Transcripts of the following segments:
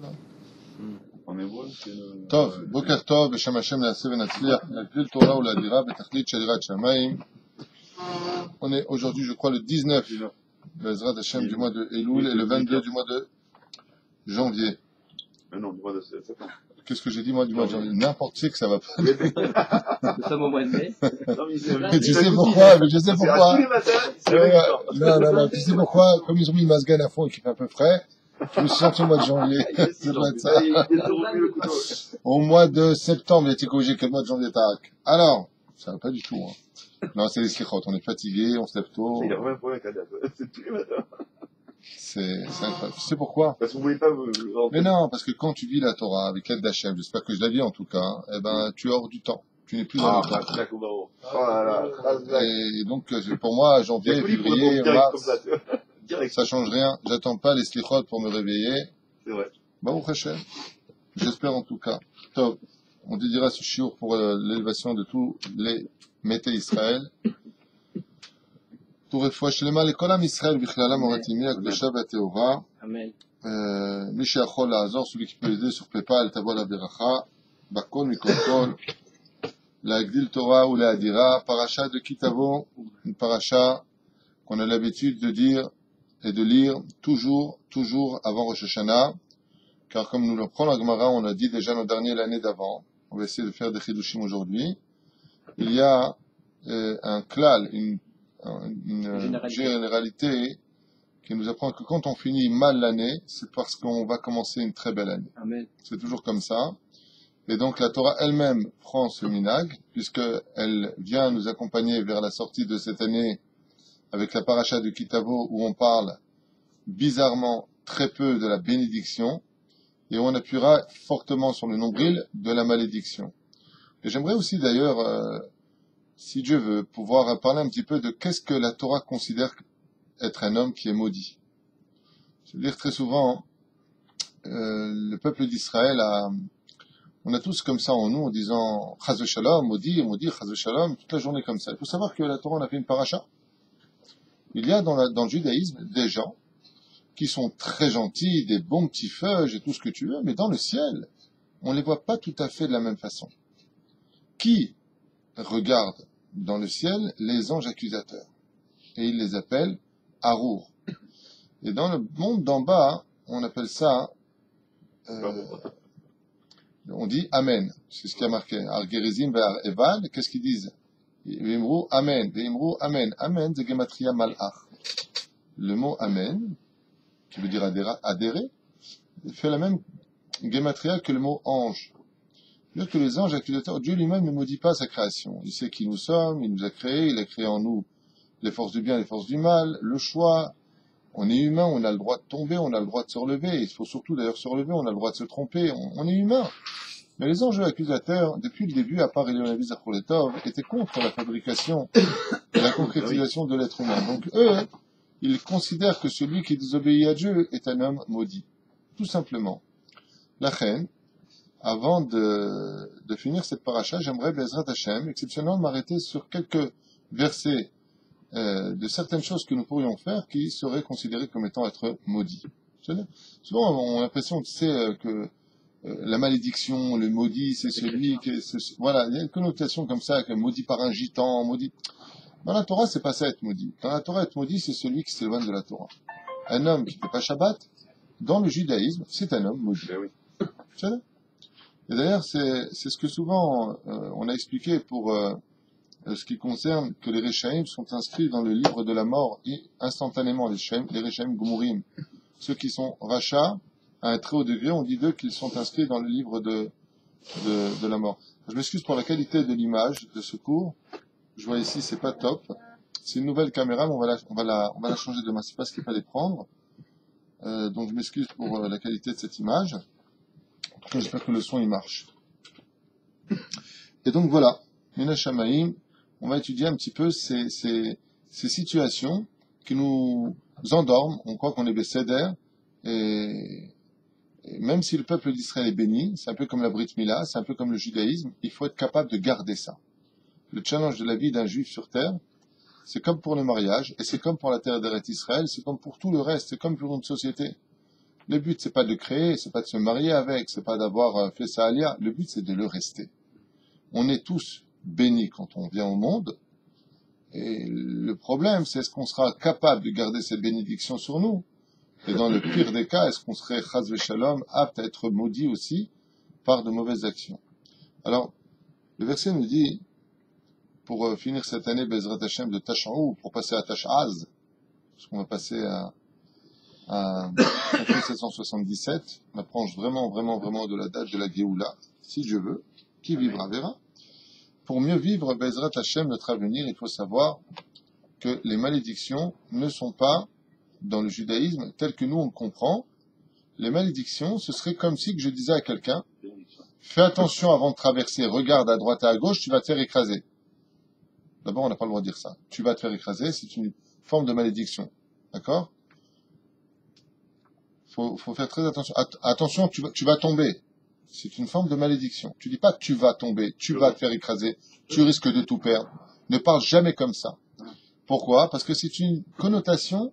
En hébreu, c'est le... טוב, בוקר טוב, בשם השם נעשה ונצליח, להגדיל תורה ולהדירה בתכלית של יראת שמיים. On est aujourd'hui, je crois, le 19 Bezrat Hashem du mois de Elul et le 22 du mois de janvier. Non, du mois de septembre. Qu'est-ce que j'ai dit moi du mois de janvier? N'importe qui que ça va pas. Nous sommes au mois de mai. Mais tu sais pourquoi, mais je sais pourquoi. Tous les matins, Non, tu sais pourquoi? Comme ils ont mis Mazgan à fond et qu'il fait un peu frais, je me suis senti au mois de janvier. Ça doit être ça. Au mois de septembre, il a été corrigé que le mois de janvier tac. Alors, ça va pas du tout. Hein. Non, c'est les slichot. On est fatigué, on se lève tôt. Il a vraiment un problème avec la date. C'est tous les matins. C'est incroyable. Tu sais pourquoi? Parce que vous voulez pas vous Mais non, parce que quand tu vis la Torah avec l'aide d'Hachem, j'espère que je la vis en tout cas, eh ben, tu es hors du temps. Tu n'es plus dans le temps. Et donc, pour moi, janvier, février, mars, ça change rien. J'attends pas les slichot pour me réveiller. C'est vrai. Baruch Hashem. J'espère en tout cas. Top. On dédiera ce shiur pour l'élévation de tous les métés Israël. Tout refoua shlema לכל עם ישראל בכללם הרתימי הקדושה והטהורה. Amen. מי שיכול לעזור, celui qui peut aider sur PayPal, תבוא עליו ברכה. בכל מכל כל. להגדיל תורה ולהדירה. Paracha de qui tavo, une paracha qu'on a l'habitude de dire et de lire toujours avant Rosh Hashanah. Car comme nous le prend la Gemara, on l'a dit déjà l'an dernier, l'année d'avant. On va essayer de faire des chidushim aujourd'hui. Il y a un klal, une généralité qui nous apprend que quand on finit mal l'année, c'est parce qu'on va commencer une très belle année. Amen. C'est toujours comme ça. Et donc la Torah elle-même prend ce minag, puisqu'elle vient nous accompagner vers la sortie de cette année avec la paracha de Kitavo, où on parle bizarrement très peu de la bénédiction, et on appuiera fortement sur le nombril de la malédiction. Et j'aimerais aussi d'ailleurs, si Dieu veut, pouvoir parler un petit peu de qu'est-ce que la Torah considère être un homme qui est maudit. C'est-à-dire très souvent, le peuple d'Israël on a tous comme ça en nous, en disant « Chaz v'shalom », maudit, « Chaz v'shalom », toute la journée comme ça. Il faut savoir que la Torah, on a fait une paracha. Il y a dans le judaïsme des gens qui sont très gentils, des bons petits feuilles et tout ce que tu veux, mais dans le ciel, on les voit pas tout à fait de la même façon. Qui regarde dans le ciel les anges accusateurs? Et il les appelle Arour. Et dans le monde d'en bas, on appelle ça, on dit Amen. C'est ce qui a marqué. Argerizim ve'ar evad, qu'est-ce qu'ils disent? Ve'imru Amen. Ve'imru Amen. Amen, c'est Gematria Malach. Le mot Amen, qui veut dire adhérer, fait la même Gematria que le mot ange. C'est-à-dire que les anges accusateurs, Dieu lui-même ne maudit pas sa création. Il sait qui nous sommes, il nous a créés, il a créé en nous les forces du bien, les forces du mal, le choix. On est humain, on a le droit de tomber, on a le droit de se relever. Il faut surtout d'ailleurs se relever, on a le droit de se tromper. On est humain. Mais les anges accusateurs, depuis le début, à part Eliyahu Zacholetov, étaient contre la fabrication et la concrétisation de l'être humain. Donc eux, ils considèrent que celui qui désobéit à Dieu est un homme maudit. Tout simplement. La reine, avant de finir cette paracha, j'aimerais, Bezrat Hashem, exceptionnellement m'arrêter sur quelques versets de certaines choses que nous pourrions faire qui seraient considérées comme étant être maudits. Souvent, on a l'impression, tu sais, que la malédiction, le maudit, c'est celui qui voilà, il y a une connotation comme ça, que maudit par un gitan, maudit. Dans la Torah, c'est pas ça être maudit. Dans la Torah, être maudit, c'est celui qui s'éloigne de la Torah. Un homme qui ne fait pas Shabbat, dans le judaïsme, c'est un homme maudit. Et d'ailleurs, c'est ce que souvent on a expliqué pour ce qui concerne que les Rechaim sont inscrits dans le livre de la mort instantanément, les Rechaim Gumurim. Ceux qui sont rachats, à un très haut degré, on dit d'eux qu'ils sont inscrits dans le livre de la mort. Je m'excuse pour la qualité de l'image de ce cours. Je vois ici, c'est pas top. C'est une nouvelle caméra, mais on va la changer demain. C'est pas ce qu'il fallait prendre. Donc je m'excuse pour la qualité de cette image. En tout cas, j'espère que le son il marche. Et donc voilà, Mina Shamaim, on va étudier un petit peu ces situations qui nous endorment. On croit qu'on est Besséder, et même si le peuple d'Israël est béni, c'est un peu comme la Brit Mila, c'est un peu comme le judaïsme, il faut être capable de garder ça. Le challenge de la vie d'un juif sur terre, c'est comme pour le mariage, et c'est comme pour la terre d'Eretz Israël, c'est comme pour tout le reste, c'est comme pour une société. Le but, c'est pas de créer, c'est pas de se marier avec, c'est pas d'avoir fait sa alia. Le but, c'est de le rester. On est tous bénis quand on vient au monde. Et le problème, c'est est-ce qu'on sera capable de garder cette bénédiction sur nous? Et dans le pire des cas, est-ce qu'on serait, chas v'shalom, apte à être maudit aussi par de mauvaises actions? Alors, le verset nous dit, pour finir cette année, Bezrat Hashem de Tash'ou, pour passer à Tash'az, parce qu'on va passer à 1777, on approche vraiment de la date de la Géoula, si Dieu veut, qui vivra verra. Pour mieux vivre Bezrat Hashem, notre avenir, il faut savoir que les malédictions ne sont pas, dans le judaïsme, tel que nous on le comprend. Les malédictions, ce serait comme si que je disais à quelqu'un, fais attention avant de traverser, regarde à droite et à gauche, tu vas te faire écraser. D'abord, on n'a pas le droit de dire ça. Tu vas te faire écraser, c'est une forme de malédiction. D'accord? Faut faire très attention. Attention, tu vas tomber. C'est une forme de malédiction. Tu dis pas que tu vas tomber, tu vas te faire écraser, tu risques de tout perdre. Ne parle jamais comme ça. Pourquoi? Parce que c'est une connotation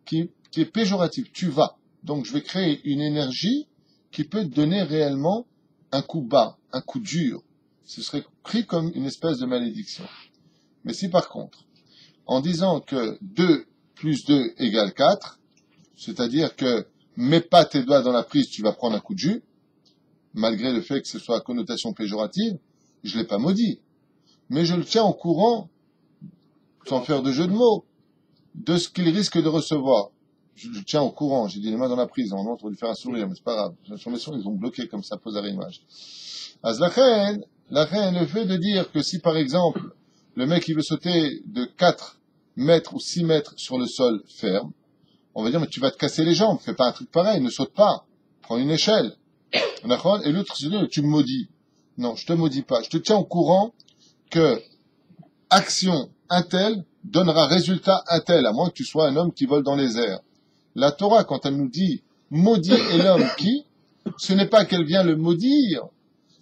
qui est péjorative. Tu vas. Donc, je vais créer une énergie qui peut te donner réellement un coup bas, un coup dur. Ce serait pris comme une espèce de malédiction. Mais si par contre, en disant que 2 plus 2 égale 4, c'est-à-dire que mets pas tes doigts dans la prise, tu vas prendre un coup de jus, malgré le fait que ce soit à connotation péjorative, je l'ai pas maudit. Mais je le tiens au courant, sans faire de jeu de mots, de ce qu'il risque de recevoir. Je le tiens au courant, j'ai dit les mains dans la prise, en on va lui faire un sourire, mais c'est pas grave. Sur les sons, ils ont bloqué comme ça, pose à l'image. Az la reine, le fait de dire que si par exemple, le mec il veut sauter de 4 mètres ou 6 mètres sur le sol ferme, on va dire, mais tu vas te casser les jambes, fais pas un truc pareil, ne saute pas, prends une échelle. Et l'autre, c'est dire, tu me maudis. Non, je te maudis pas, je te tiens au courant que action un tel donnera résultat un tel, à moins que tu sois un homme qui vole dans les airs. La Torah, quand elle nous dit maudit est l'homme qui, ce n'est pas qu'elle vient le maudire,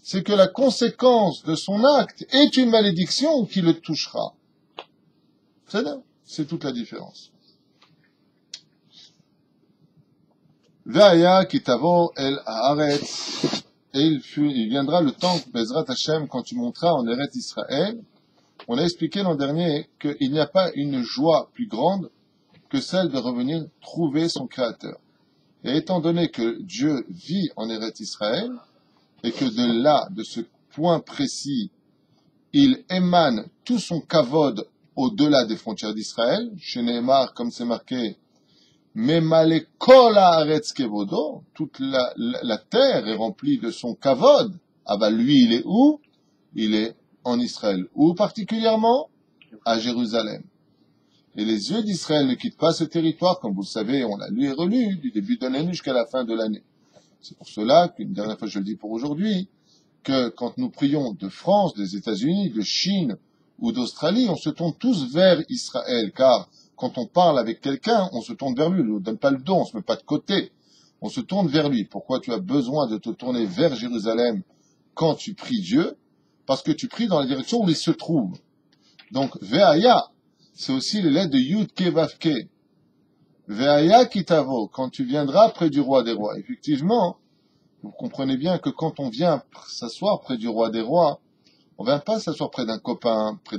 c'est que la conséquence de son acte est une malédiction qui le touchera. C'est toute la différence. Ve'aya kitavo el haaretz, et il viendra le temps, Bezrat Hashem, quand tu monteras en Eretz Israël. On a expliqué l'an dernier qu'il n'y a pas une joie plus grande que celle de revenir trouver son Créateur. Et étant donné que Dieu vit en Eretz Israël, et que de là, de ce point précis, il émane tout son kavod au-delà des frontières d'Israël, chez Nehemar, comme c'est marqué, Memale kol haaretz kevodo, toute la terre est remplie de son kavod. Ah bah lui, il est où? Il est en Israël. Où particulièrement? À Jérusalem. Et les yeux d'Israël ne quittent pas ce territoire, comme vous le savez, on l'a lu et relu, du début de l'année jusqu'à la fin de l'année. C'est pour cela qu'une dernière fois je le dis pour aujourd'hui, que quand nous prions de France, des États-Unis, de Chine ou d'Australie, on se tourne tous vers Israël, car quand on parle avec quelqu'un, on se tourne vers lui, on ne donne pas le dos, on se met pas de côté, on se tourne vers lui. Pourquoi tu as besoin de te tourner vers Jérusalem quand tu pries Dieu? Parce que tu pries dans la direction où il se trouve. Donc, Ve'aya, c'est aussi les lettres de Yud Ke Vav Ke. Ve'aya Kitavo, quand tu viendras près du roi des rois. Effectivement, vous comprenez bien que quand on vient s'asseoir près du roi des rois, on ne vient pas s'asseoir près d'un copain, près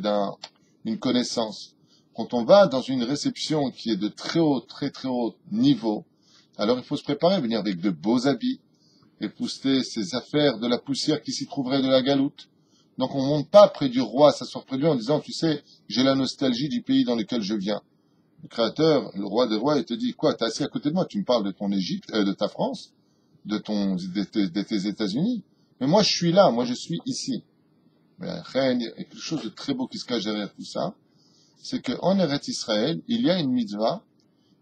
d'une connaissance. Quand on va dans une réception qui est de très haut niveau, alors il faut se préparer, venir avec de beaux habits, épouster ses affaires de la poussière qui s'y trouverait de la galoute. Donc on ne monte pas près du roi, s'asseoir près de lui en disant, tu sais, j'ai la nostalgie du pays dans lequel je viens. Le Créateur, le roi des rois, il te dit, quoi, t'es assis à côté de moi, tu me parles de ton Égypte, de ta France, de tes États-Unis. Mais moi je suis là, moi je suis ici. Mais il y a quelque chose de très beau qui se cache derrière tout ça, c'est qu'en Eretz Israël, il y a une mitzvah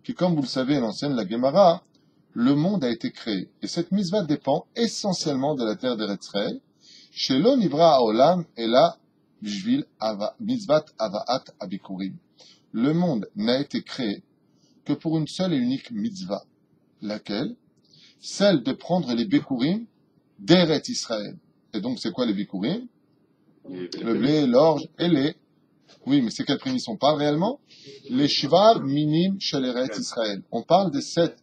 qui, comme vous le savez, l'enseigne la Gemara, le monde a été créé. Et cette mitzvah dépend essentiellement de la terre d'Eretz Israël. Chez l'onivra haolam et la bishvil mitzvat avaat abikurim. Le monde n'a été créé que pour une seule et unique mitzvah. Laquelle? Celle de prendre les bikurim d'Eretz Israël. Et donc, c'est quoi les bikurim? Le blé, l'orge et les... Oui, mais c'est quelle prémisse on parle réellement? Les shvav minim shel Eretz Israël. On parle des 7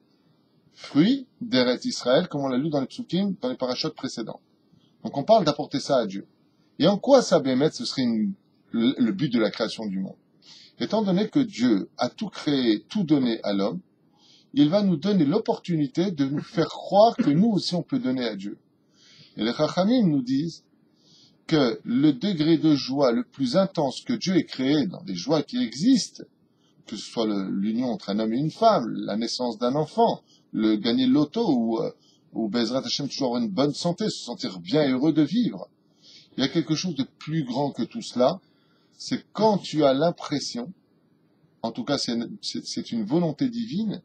fruits d'Eretz Israël, comme on l'a lu dans les psukim, dans les parachutes précédents. Donc on parle d'apporter ça à Dieu. Et en quoi ça, Bémet, ce serait le but de la création du monde? Étant donné que Dieu a tout créé, tout donné à l'homme, il va nous donner l'opportunité de nous faire croire que nous aussi on peut donner à Dieu. Et les Chachamim nous disent que le degré de joie le plus intense que Dieu ait créé dans les joies qui existent, que ce soit l'union entre un homme et une femme, la naissance d'un enfant, le gagner le loto ou Bezrat Hashem toujours avoir une bonne santé, se sentir bien et heureux de vivre. Il y a quelque chose de plus grand que tout cela, c'est quand tu as l'impression, en tout cas c'est une volonté divine,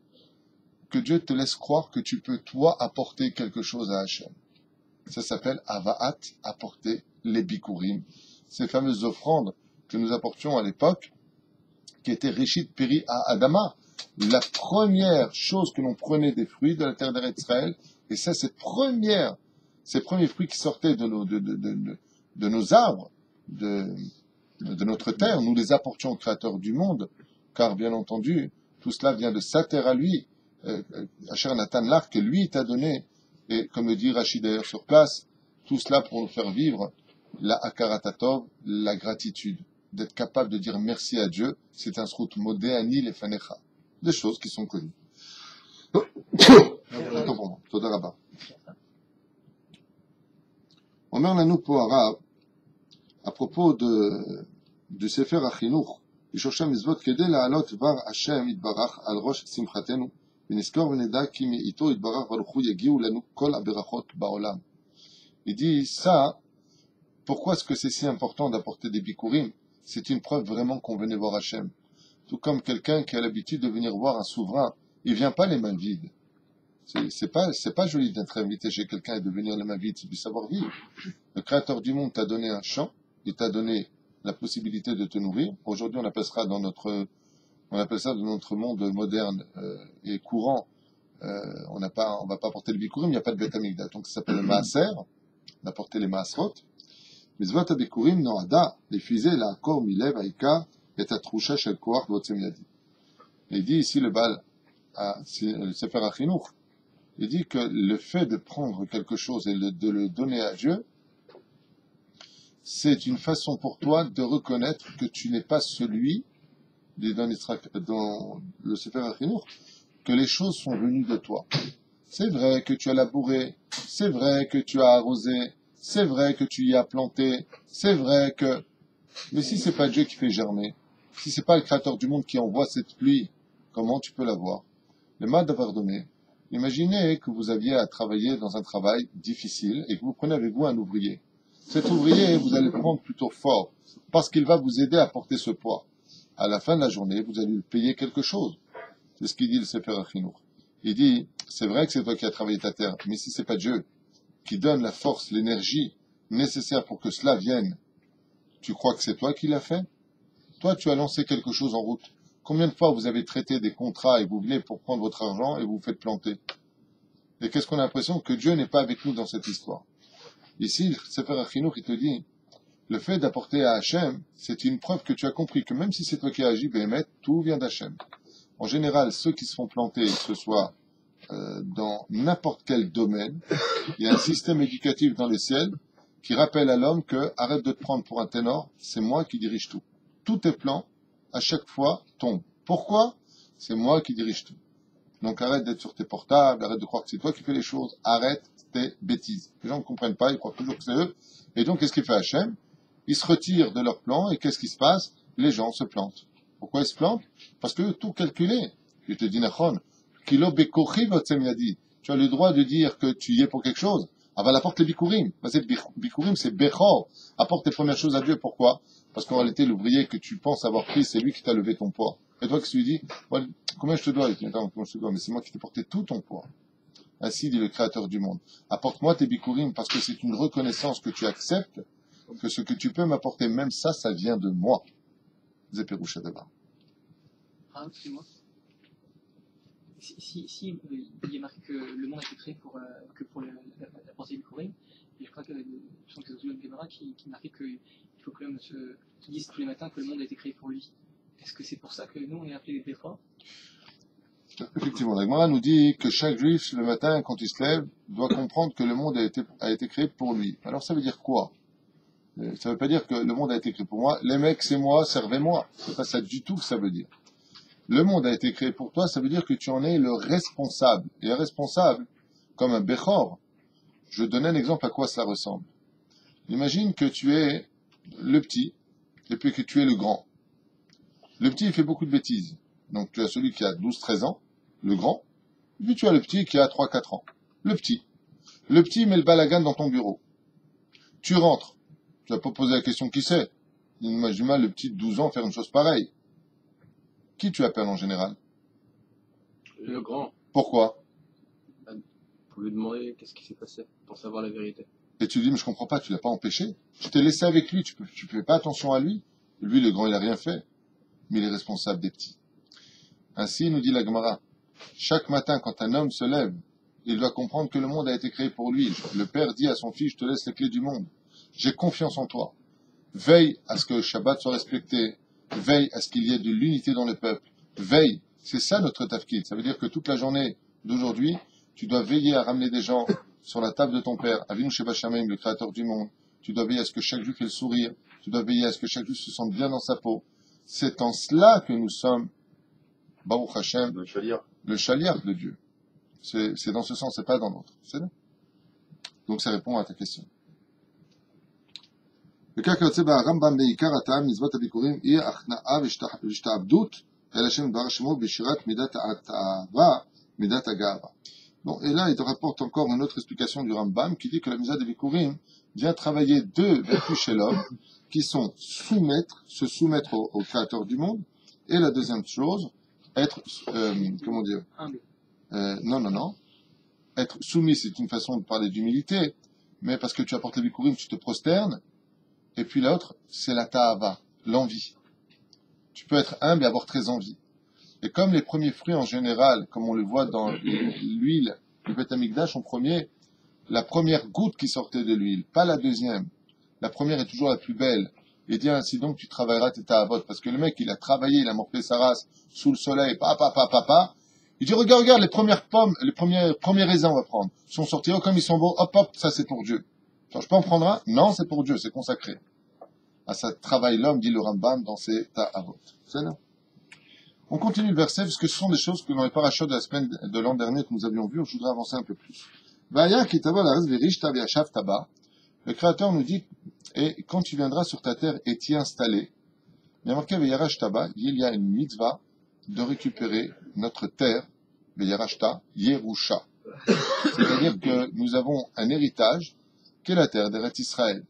que Dieu te laisse croire que tu peux toi apporter quelque chose à Hashem. Ça s'appelle Avaat, apporter les bikurim, ces fameuses offrandes que nous apportions à l'époque, qui étaient Rishit Peri à Adama, la première chose que l'on prenait des fruits de la terre d'Israël, et ça, ces premiers fruits qui sortaient de nos arbres, de notre terre, nous les apportions au Créateur du monde, car bien entendu, tout cela vient de sa terre à lui, Asher Natan Lach, que lui t'a donné, et comme le dit Rachid d'ailleurs sur place, tout cela pour nous faire vivre la Akaratatov, la gratitude, d'être capable de dire merci à Dieu, c'est un srout modé ani lefanecha, des choses qui sont connues. Toda Rabba. Omer lanu po Arav, à propos du Sefer HaChinuch, Yishosha Mizvot Kedei La'alot Var Hashem Yitbarach al Rosh Simchatenu, ונזכור ונדע כי מאיתו יתברך ברוך הוא יגיעו לנו כל הברכות בעולם. Il dit ça, pourquoi est-ce que c'est si important d'apporter des bikurim? C'est une preuve vraiment qu'on venait voir Hachem. Tout comme quelqu'un qui a l'habitude de venir voir un souverain, il vient pas les mains vides. C'est pas joli d'être invité chez quelqu'un et de venir les mains vides, c'est du savoir-vivre. Le Créateur du monde t'a donné un champ, il t'a donné la possibilité de te nourrir. Aujourd'hui, on appelle ça dans notre monde moderne et courant, on va pas apporter le bikurim, il n'y a pas de Beth Amikdash. Donc ça s'appelle le maaser, d'apporter les maaserot. Mizvot habikurim noada l'éfuser la akor milev haïkar et atrusha shel koach votzem yadi. Il dit ici le Sefer HaChinuch, il dit que le fait de prendre quelque chose et de le donner à Dieu, c'est une façon pour toi de reconnaître que tu n'es pas celui dans le Sefer HaChinuch, que les choses sont venues de toi. C'est vrai que tu as labouré, c'est vrai que tu as arrosé, c'est vrai que tu y as planté, c'est vrai que... Mais si c'est pas Dieu qui fait germer, si c'est pas le Créateur du monde qui envoie cette pluie, comment tu peux l'avoir? Le mal d'avoir donné. Imaginez que vous aviez à travailler dans un travail difficile et que vous prenez avec vous un ouvrier. Cet ouvrier, vous allez le prendre plutôt fort, parce qu'il va vous aider à porter ce poids. À la fin de la journée, vous allez lui payer quelque chose. C'est ce qu'il dit le Sefer HaChinuch. Il dit, c'est vrai que c'est toi qui as travaillé ta terre, mais si c'est pas Dieu qui donne la force, l'énergie nécessaire pour que cela vienne, tu crois que c'est toi qui l'as fait? Toi, tu as lancé quelque chose en route. Combien de fois vous avez traité des contrats et vous venez pour prendre votre argent et vous vous faites planter? Et qu'est-ce qu'on a l'impression? Que Dieu n'est pas avec nous dans cette histoire. Ici, le Sefer HaChinuch, il te dit, le fait d'apporter à Hachem, c'est une preuve que tu as compris que même si c'est toi qui as agi, tout vient d'Hachem. En général, ceux qui se font planter, que ce soit dans n'importe quel domaine, il y a un système éducatif dans le ciel qui rappelle à l'homme que arrête de te prendre pour un ténor, c'est moi qui dirige tout. Tous tes plans, à chaque fois, tombent. Pourquoi? C'est moi qui dirige tout. Donc arrête d'être sur tes portables, arrête de croire que c'est toi qui fais les choses, arrête tes bêtises. Les gens ne comprennent pas, ils croient toujours que c'est eux. Et donc, qu'est-ce qu'il fait Hachem? Ils se retirent de leur plan, et qu'est-ce qui se passe? Les gens se plantent. Pourquoi ils se plantent? Parce que tout calculé. Je te dis, Nachon, Kilo bekochi votzem yadi. Tu as le droit de dire que tu y es pour quelque chose. Aval apporte les bikurim. Bikurim, c'est bechor. Apporte tes premières choses à Dieu. Pourquoi? Parce qu'en réalité, l'ouvrier que tu penses avoir pris, c'est lui qui t'a levé ton poids. Et toi, qui tu lui dis, combien je te dois? Il dit, attends, combien je te dois? Mais c'est moi qui t'ai porté tout ton poids. Ainsi dit le Créateur du monde. Apporte-moi tes bikurim parce que c'est une reconnaissance que tu acceptes, que ce que tu peux m'apporter, même ça, ça vient de moi. Zéperoucha d'abord. Ah, excuse-moi. Si il y a marqué que le monde a été créé pour la pensée du Courrier, et je crois que je pense que c'est Zoulon Guevara qui marquait qu'il faut que l'homme qui dise tous les matins que le monde a été créé pour lui. Est-ce que c'est pour ça que nous on est appelés les Béchor? Effectivement, la Gemara nous dit que chaque juif, le matin, quand il se lève, doit comprendre que le monde a été créé pour lui. Alors ça veut dire quoi? Ça veut pas dire que le monde a été créé pour moi. Les mecs, c'est moi, servez-moi. C'est pas ça du tout que ça veut dire. Le monde a été créé pour toi, ça veut dire que tu en es le responsable. Et un responsable, comme un Bechor, je vais te donner un exemple à quoi ça ressemble. Imagine que tu es le petit, et puis que tu es le grand. Le petit, il fait beaucoup de bêtises. Donc tu as celui qui a 12-13 ans, le grand, et puis tu as le petit qui a 3-4 ans. Le petit. Le petit met le balagan dans ton bureau. Tu rentres. Tu vas pas poser la question qui c'est. Imagine mal le petit de 12 ans faire une chose pareille. Qui tu appelles en général? Le grand. Pourquoi? Pour lui demander qu'est-ce qui s'est passé, pour savoir la vérité. Et tu dis, mais je comprends pas, tu l'as pas empêché. Tu t'es laissé avec lui, tu fais pas attention à lui. Lui, le grand, il a rien fait. Mais il est responsable des petits. Ainsi, nous dit la Gemara, chaque matin, quand un homme se lève, il doit comprendre que le monde a été créé pour lui. Le père dit à son fils, je te laisse les clés du monde. J'ai confiance en toi. Veille à ce que le Shabbat soit respecté. Veille à ce qu'il y ait de l'unité dans le peuple. Veille. C'est ça notre tafkid. Ça veut dire que toute la journée d'aujourd'hui, tu dois veiller à ramener des gens sur la table de ton père, Avinu Sheba Shamayim, le créateur du monde. Tu dois veiller à ce que chaque juif ait le sourire. Tu dois veiller à ce que chaque juif se sente bien dans sa peau. C'est en cela que nous sommes, Baruch Hashem, le chaliar de Dieu. C'est dans ce sens, c'est pas dans l'autre. C'est là. Donc ça répond à ta question. וכך יוצא ברמב"ם בעיקר הטעם מצוות הביקורים היא הכנעה והשתעבדות אל השם דבר שמו בשירת מידת התאווה, מידת הגאווה. Bon, et là, il te rapporte encore une autre explication du Rambam qui dit que la mitzvah des bikurim vient travailler deux vertus chez l'homme qui sont se soumettre au créateur du monde, et la deuxième chose, être, comment dire, non, être soumis, c'est une façon de parler d'humilité, mais parce que tu apportes les bikurim, tu te prosternes. Et puis l'autre, c'est la ta'ava, l'envie. Tu peux être humble et avoir très envie. Et comme les premiers fruits en général, comme on le voit dans l'huile du Beth Amikdash en premier, la première goutte qui sortait de l'huile, pas la deuxième. La première est toujours la plus belle. Et dit ainsi donc tu travailleras tes ta'avot. Parce que le mec, il a travaillé, il a morflé sa race sous le soleil, il dit regarde, les premières pommes, les premiers raisins on va prendre, sont sortis, oh comme ils sont beaux, hop, ça c'est pour Dieu. Alors, je peux en prendre un? Non, c'est pour Dieu, c'est consacré. À ça travaille l'homme, dit le Rambam, dans ses ta'avot. C'est là. On continue le verset, parce que ce sont des choses que dans les parachutes de la semaine de l'an dernier que nous avions vues, je voudrais avancer un peu plus. Le Créateur nous dit, et quand tu viendras sur ta terre et t'y installer, il y a marqué Veyarash Taba, il y a une mitzvah de récupérer notre terre, Veyarashta, Yerusha. C'est-à-dire que nous avons un héritage, qui est la terre d'Eretz Israël.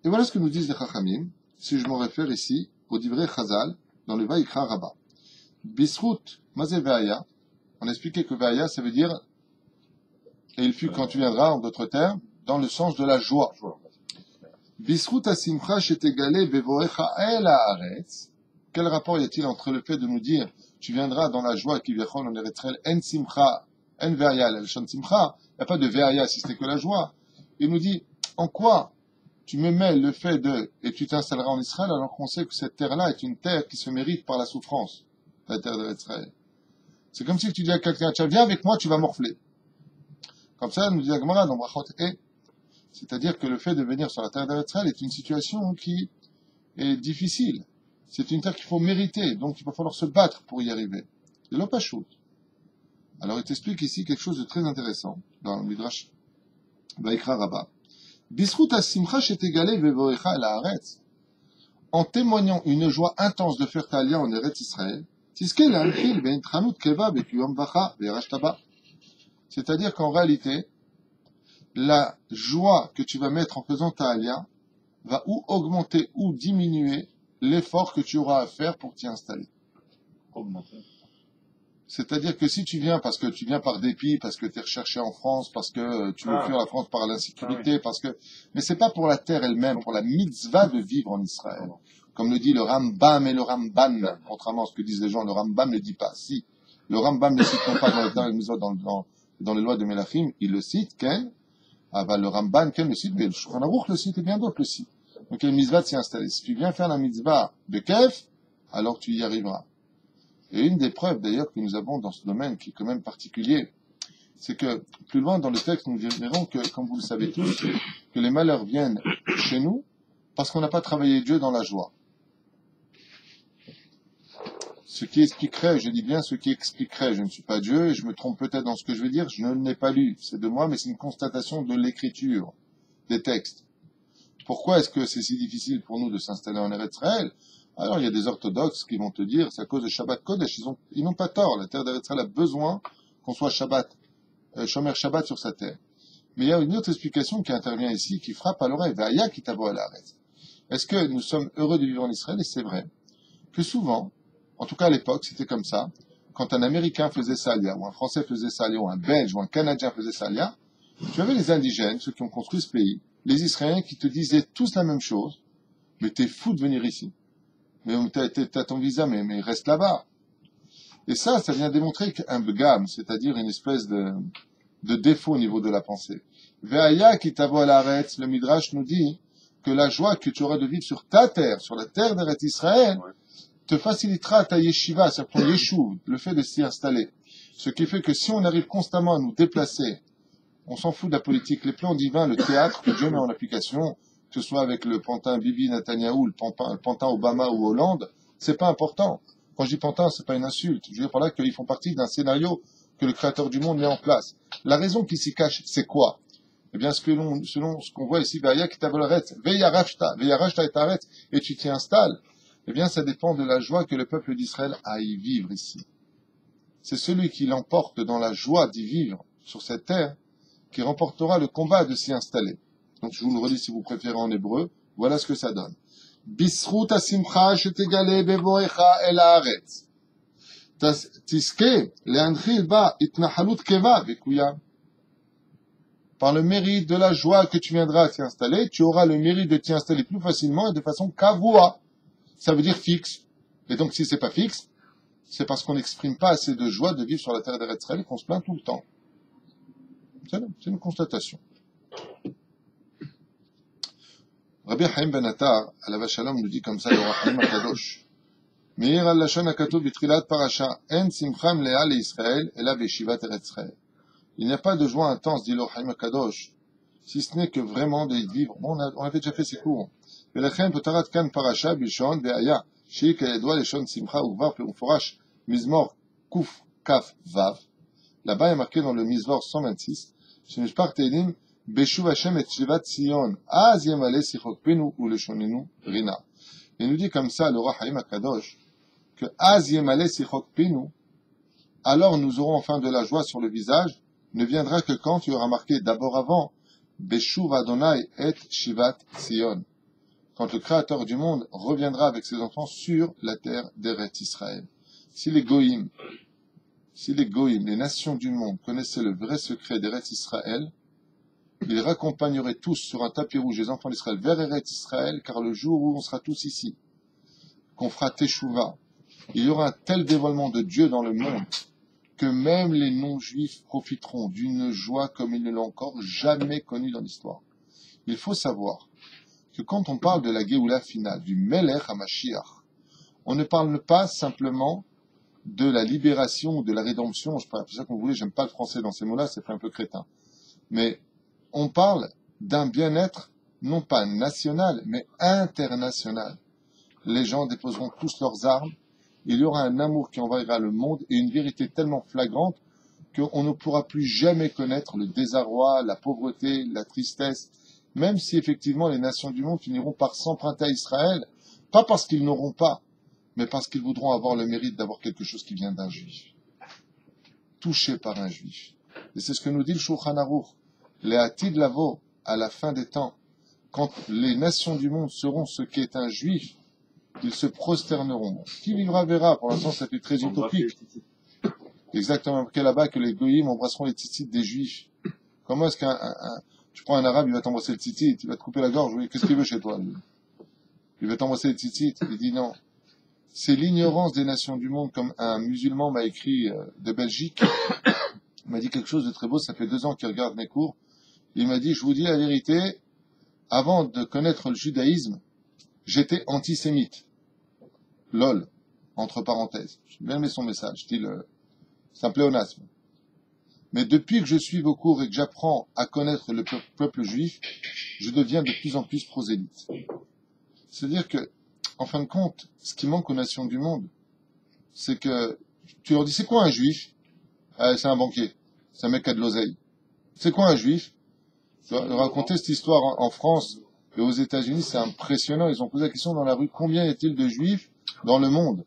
Et voilà ce que nous disent les Chachamim, si je me réfère ici au Divrei Chazal, dans le Vaïkra Rabbah. Bisrut, Mazé Veaya, on a expliqué que Veaya, ça veut dire, et il fut quand tu viendras, en d'autres termes, dans le sens de la joie. Bisrut asimcha shetegale bevoecha el haaretz. Quel rapport y a-t-il entre le fait de nous dire, tu viendras dans la joie qui viachon en Eretz Israël, en simcha, en veaya, el shan simcha, il n'y a pas de veaya si c'était que la joie. Il nous dit, en quoi tu me mets le fait de, et tu t'installeras en Israël, alors qu'on sait que cette terre-là est une terre qui se mérite par la souffrance, la terre d'Israël. C'est comme si tu dis à quelqu'un, tiens, viens avec moi, tu vas morfler. Comme ça, nous dit la Gemara dans Brachot et. C'est-à-dire que le fait de venir sur la terre d'Israël est une situation qui est difficile. C'est une terre qu'il faut mériter, donc il va falloir se battre pour y arriver. C'est l'opachut. Alors il t'explique ici quelque chose de très intéressant, dans le Midrash Vaikra Rabbah. Bisrut asimcha shetegale vevoecha el haaretz. En témoignant une joie intense de faire ta alliance en Eretz Israël, c'est-à-dire qu'en réalité, la joie que tu vas mettre en faisant ta alliance va ou augmenter ou diminuer l'effort que tu auras à faire pour t'y installer. C'est-à-dire que si tu viens parce que tu viens par dépit, parce que tu es recherché en France, parce que tu veux fuir la France par l'insécurité, parce que, mais c'est pas pour la terre elle-même, pour la mitzvah de vivre en Israël. Comme le dit le Rambam et le Ramban, contrairement à ce que disent les gens, le Rambam ne dit pas. Si, le Rambam ne cite pas dans les lois de Melachim, il le cite, Ken, le Ramban, Ken le cite, mais le Shulchan Aruch le cite et bien d'autres le citent. Donc il y a une mitzvah de s'y installer. Si tu viens faire la mitzvah de Kef, alors tu y arriveras. Et une des preuves d'ailleurs que nous avons dans ce domaine qui est quand même particulier, c'est que plus loin dans le texte, nous verrons que, comme vous le savez tous, que les malheurs viennent chez nous parce qu'on n'a pas travaillé Dieu dans la joie. Ce qui expliquerait, je dis bien ce qui expliquerait, je ne suis pas Dieu et je me trompe peut-être dans ce que je vais dire, je ne l'ai pas lu, c'est de moi, mais c'est une constatation de l'écriture, des textes. Pourquoi est-ce que c'est si difficile pour nous de s'installer en Eretz Israël? Alors il y a des orthodoxes qui vont te dire, c'est à cause de Shabbat Kodesh, ils n'ont pas tort, la terre d'Eretz Israël a besoin qu'on soit Shabbat, Shomer Shabbat sur sa terre. Mais il y a une autre explication qui intervient ici, qui frappe à l'oreille, Ve'aya ki tavo al haaretz. Est-ce que nous sommes heureux de vivre en Israël? Et c'est vrai que souvent, en tout cas à l'époque, c'était comme ça. Quand un Américain faisait Salia, ou un Français faisait Salia, ou un Belge, ou un Canadien faisait Salia, tu avais les indigènes, ceux qui ont construit ce pays, les Israéliens qui te disaient tous la même chose, mais t'es fou de venir ici. Mais t'as ton visa, mais reste là-bas. Et ça vient démontrer qu'un begam, c'est-à-dire une espèce de défaut au niveau de la pensée. Ve'aya ki tavo al haaretz, le Midrash nous dit que la joie que tu auras de vivre sur ta terre, sur la terre d'Eretz Israël, te facilitera ta yeshiva, c'est-à-dire ton yeshuv, le fait de s'y installer. Ce qui fait que si on arrive constamment à nous déplacer, on s'en fout de la politique, les plans divins, le théâtre que Dieu met en application, que ce soit avec le pantin Bibi Netanyahou, le pantin Obama ou Hollande, c'est pas important. Quand je dis pantin, c'est pas une insulte. Je veux dire par là qu'ils font partie d'un scénario que le Créateur du monde met en place. La raison qui s'y cache, c'est quoi? Eh bien, selon ce qu'on voit ici, Ve'aya ki tavo al haaretz, ve'yarashta et haaretz, et tu t'y installes, eh bien, ça dépend de la joie que le peuple d'Israël a à y vivre ici. C'est celui qui l'emporte dans la joie d'y vivre sur cette terre qui remportera le combat de s'y installer. Donc, je vous le redis si vous préférez en hébreu, voilà ce que ça donne. Bisrut hasimcha shetegale bevoecha el haaretz. Tiske le'anchil ba itnahalut keva vekuyam. Par le mérite de la joie que tu viendras t'y installer, tu auras le mérite de t'y installer plus facilement et de façon kavua. Ça veut dire fixe. Et donc, si c'est pas fixe, c'est parce qu'on n'exprime pas assez de joie de vivre sur la terre d'Eretz Israël et qu'on se plaint tout le temps. C'est une constatation. Rabbi Haim Ben Attar, Alav Shalom, nous dit comme ça, le Roi Haim HaKadosh. Meir al-Lashon HaKatuv b'Tchilat Parasha, en simcha mle'a le'Israël, ela v'yeshivat Eretz Israël. Il n'y a pas de joie intense, dit le Haim HaKadosh, si ce n'est que vraiment de vivre. Bon, on avait déjà fait ces cours. ולכן פותרת כאן פרשה בלשון והיה, שהיא כידוע לשון שמחה וכבר ומפורש מזמור קכ"ו. Là-bas, il est marqué dans le Mizmor 126, שמשפח תהילים, בשוב השם את שיבת ציון, אז ימלא שיחות פינו ולשוננו רינה. Il nous dit comme ça, le roi Haïm HaKadosh, que az yemale sichot pinu, alors nous aurons enfin de la joie sur le visage, ne viendra que quand tu auras marqué d'abord avant, Beshuv Adonai et Shivat Sion. Quand le Créateur du monde reviendra avec ses enfants sur la terre d'Eretz Israël. Si les goïms, les nations du monde connaissaient le vrai secret d'Eretz Israël, ils raccompagneraient tous sur un tapis rouge les enfants d'Israël vers Eretz Israël, car le jour où on sera tous ici, qu'on fera Teshuvah, il y aura un tel dévoilement de Dieu dans le monde, que même les non-juifs profiteront d'une joie comme ils ne l'ont encore jamais connue dans l'histoire. Il faut savoir que quand on parle de la Géoula finale, du Melech HaMashiach, on ne parle pas simplement de la libération ou de la rédemption, je peux appeler ça comme vous voulez, j'aime pas le français dans ces mots-là, c'est un peu crétin. Mais on parle d'un bien-être, non pas national, mais international. Les gens déposeront tous leurs armes, il y aura un amour qui envahira le monde et une vérité tellement flagrante qu'on ne pourra plus jamais connaître le désarroi, la pauvreté, la tristesse, même si effectivement les nations du monde finiront par s'emprunter à Israël, pas parce qu'ils n'auront pas, mais parce qu'ils voudront avoir le mérite d'avoir quelque chose qui vient d'un juif, touché par un juif. Et c'est ce que nous dit le Shulchan Aruch, les Atid Lavo, à la fin des temps, quand les nations du monde seront ce qu'est un juif, ils se prosterneront. Bon, qui vivra verra, pour l'instant ça fait très utopique. Exactement, marqué là-bas que les goyim embrasseront les tzitzit des juifs. Comment est-ce tu prends un arabe, il va t'embrasser le tzitzit, il va te couper la gorge, qu'est-ce qu'il veut chez toi, lui? Il va t'embrasser le tzitzit, il dit non. C'est l'ignorance des nations du monde, comme un musulman m'a écrit de Belgique, il m'a dit quelque chose de très beau, ça fait 2 ans qu'il regarde mes cours, il m'a dit, je vous dis la vérité, avant de connaître le judaïsme, j'étais antisémite. Lol. entre parenthèses. J'ai bien aimé son message, style, c'est un pléonasme. Mais depuis que je suis vos cours et que j'apprends à connaître le peuple juif, je deviens de plus en plus prosélyte. C'est-à-dire que, en fin de compte, ce qui manque aux nations du monde, c'est que tu leur dis, c'est quoi un juif? Ah, c'est un banquier. C'est un mec qui a de l'oseille. C'est quoi un juif? Raconter cette histoire en France et aux États-Unis, c'est impressionnant. Ils ont posé la question dans la rue, combien y a-t-il de juifs dans le monde?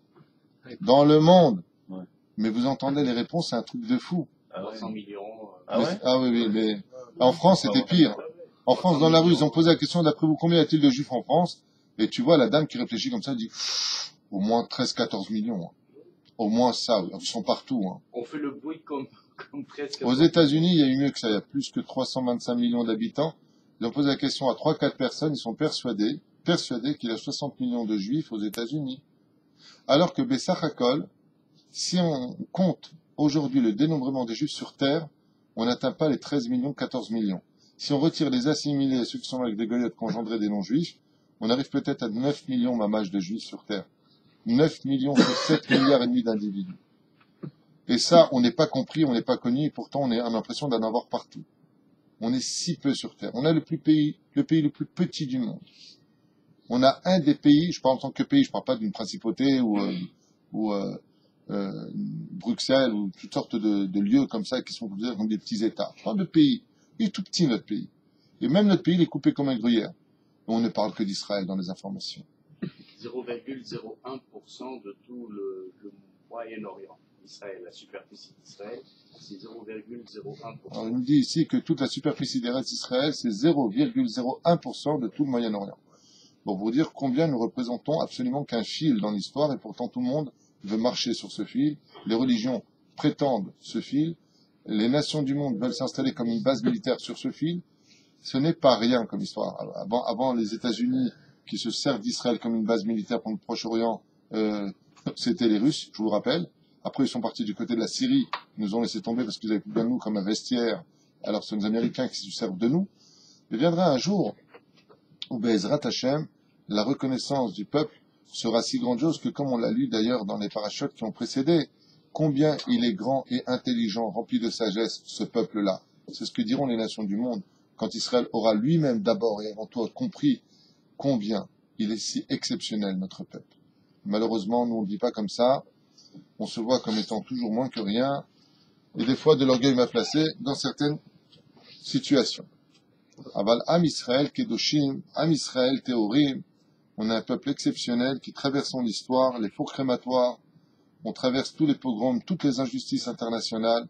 Dans le monde. Ouais. Mais vous entendez les réponses, c'est un truc de fou. 300 millions. Ah ouais? Ah oui, mais en France, c'était pire. En France, dans la rue, ils ont posé la question, d'après vous, combien y a-t-il de juifs en France? Et tu vois la dame qui réfléchit comme ça, dit, au moins 13-14 millions. Hein. Au moins ça, ils sont partout. Hein. On fait le bruit comme presque. Aux États-Unis, il y a eu mieux que ça. Il y a plus que 325 millions d'habitants. Ils ont posé la question à 3-4 personnes. Ils sont persuadés qu'il y a 60 millions de juifs aux États-Unis. Alors que Bessachakol, si on compte aujourd'hui le dénombrement des juifs sur Terre, on n'atteint pas les 13 millions, 14 millions. Si on retire les assimilés, ceux qui sont avec des goyotes qui ont engendré des non-juifs, on arrive peut-être à 9 millions mamages de juifs sur Terre. 9 millions sur 7 milliards et demi d'individus. Et ça, on n'est pas compris, on n'est pas connu, et pourtant on a l'impression d'en avoir partout. On est si peu sur Terre. On a le pays le plus petit du monde. On a un des pays, je parle en tant que pays, je parle pas d'une principauté ou Bruxelles ou toutes sortes de lieux comme ça qui sont considérés comme des petits États. Je parle de pays. Il est tout petit notre pays. Et même notre pays, il est coupé comme un gruyère. Et on ne parle que d'Israël dans les informations. 0,01% de tout le Moyen-Orient. Israël, la superficie d'Israël, c'est 0,01%. Alors il me dit ici que toute la superficie des restes d'Israël, c'est 0,01% de tout le Moyen-Orient. Pour vous dire combien nous représentons absolument qu'un fil dans l'histoire, et pourtant tout le monde veut marcher sur ce fil. Les religions prétendent ce fil. Les nations du monde veulent s'installer comme une base militaire sur ce fil. Ce n'est pas rien comme histoire. Avant les États-Unis qui se servent d'Israël comme une base militaire pour le Proche-Orient, c'était les Russes, je vous le rappelle. Après, ils sont partis du côté de la Syrie, ils nous ont laissé tomber parce qu'ils avaient plus besoin de nous comme un vestiaire. Alors, c'est les Américains qui se servent de nous. Il viendra un jour où Be'ezrat Hashem, la reconnaissance du peuple sera si grandiose que, comme on l'a lu d'ailleurs dans les parachutes qui ont précédé, combien il est grand et intelligent, rempli de sagesse, ce peuple-là. C'est ce que diront les nations du monde quand Israël aura lui-même d'abord et avant tout compris combien il est si exceptionnel, notre peuple. Malheureusement, nous on ne dit pas comme ça. On se voit comme étant toujours moins que rien, et des fois de l'orgueil mal placé dans certaines situations. Aval Am Israël Kedoshim, Am Israël Théorim, on a un peuple exceptionnel qui traverse l'histoire, les fours crématoires, on traverse tous les pogroms, toutes les injustices internationales,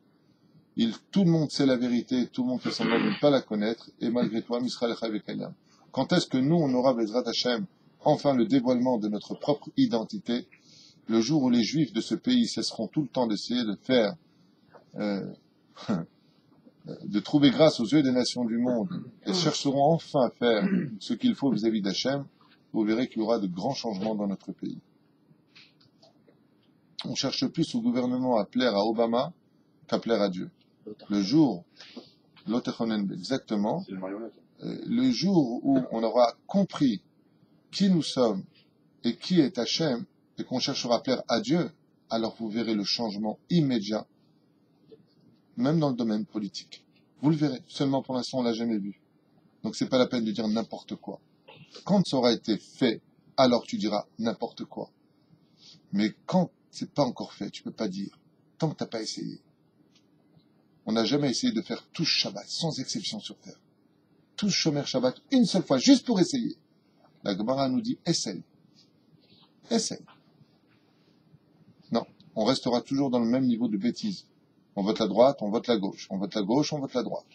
tout le monde sait la vérité, tout le monde fait semblant de ne pas la connaître, et malgré tout, Am Israël Chavekayam. Quand est-ce que nous, on aura Bezrat Hashem, enfin le dévoilement de notre propre identité, le jour où les Juifs de ce pays cesseront tout le temps d'essayer de faire, de trouver grâce aux yeux des nations du monde, et chercheront enfin à faire ce qu'il faut vis-à-vis d'Hachem, vous verrez qu'il y aura de grands changements dans notre pays. On cherche plus au gouvernement à plaire à Obama qu'à plaire à Dieu. Le jour, exactement, C'est une marionnette. le jour où on aura compris qui nous sommes et qui est Hachem, et qu'on cherchera à plaire à Dieu, alors vous verrez le changement immédiat, même dans le domaine politique. Vous le verrez. Seulement pour l'instant, on l'a jamais vu. Donc c'est pas la peine de dire n'importe quoi. Quand ça aura été fait, alors tu diras n'importe quoi. Mais quand c'est pas encore fait, tu peux pas dire. Tant que t'as pas essayé. On n'a jamais essayé de faire tous Shabbat, sans exception sur terre. Tous Shomer Shabbat, une seule fois, juste pour essayer. La Gemara nous dit, essaye. Essaye. Non, on restera toujours dans le même niveau de bêtise. On vote la droite, on vote la gauche. On vote la gauche, on vote la droite.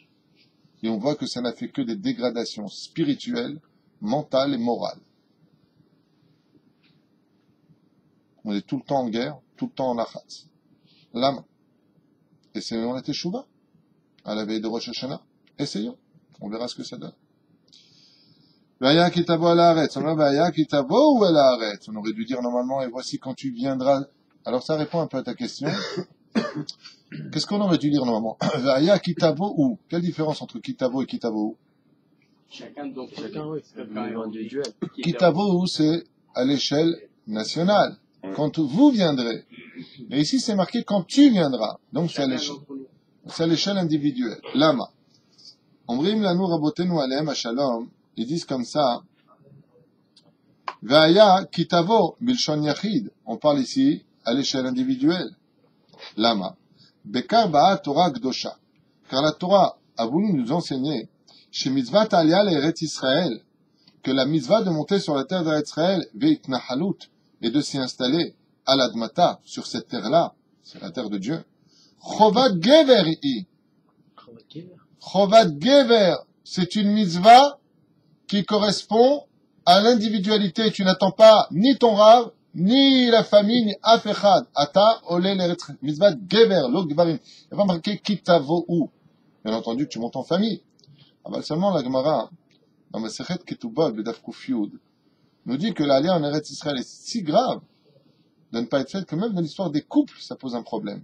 Et on voit que ça n'a fait que des dégradations spirituelles, mentales et morales. On est tout le temps en guerre, tout le temps en achatz. Lama. Essayons la teshuva, à la veille de Rosh Hashanah. Essayons. On verra ce que ça donne. Vaya kitavo à la arrête. On a vaya kitavo ou à la arrête. On aurait dû dire normalement, et voici quand tu viendras. Alors ça répond un peu à ta question. Qu'est-ce qu'on aurait dû lire normalement? Vaya kitavo ou? Quelle différence entre kitavo et kitavo ou? Chacun, Chacun, oui. individuel. Kitavo ou, c'est à l'échelle nationale. quand vous viendrez. Et ici, c'est marqué quand tu viendras. Donc, c'est à l'échelle individuelle. Lama. Omrim lanu rabotenu alehem shalom. Ils disent comme ça. Vaya kitavo bilshon yachid. On parle ici à l'échelle individuelle. Lama. Bekar ba'a Torah gdosha. Car la Torah a voulu nous enseigner chez mitzvat aliyah l'Eretz Israël que la mitzvah de monter sur la terre d'Eretz Israël veitnahalut et de s'y installer à l'admata sur cette terre-là, c'est la terre de Dieu. Chovat gever i. Chovat gever, c'est une mitzvah qui correspond à l'individualité. Tu n'attends pas ni ton rav, ni la famille, ni afechad. Ata ole l'Eretz mitzvah gever, lo gvarim. Il n'y a pas marqué kitavo ou. Bien entendu, tu montes en famille. Ah, seulement la Gemara, dans Masechet Ketubot, Bedaf Kuf Yud, nous dit que l'alliance en Eretz Israël est si grave de ne pas être faite que même dans l'histoire des couples, ça pose un problème.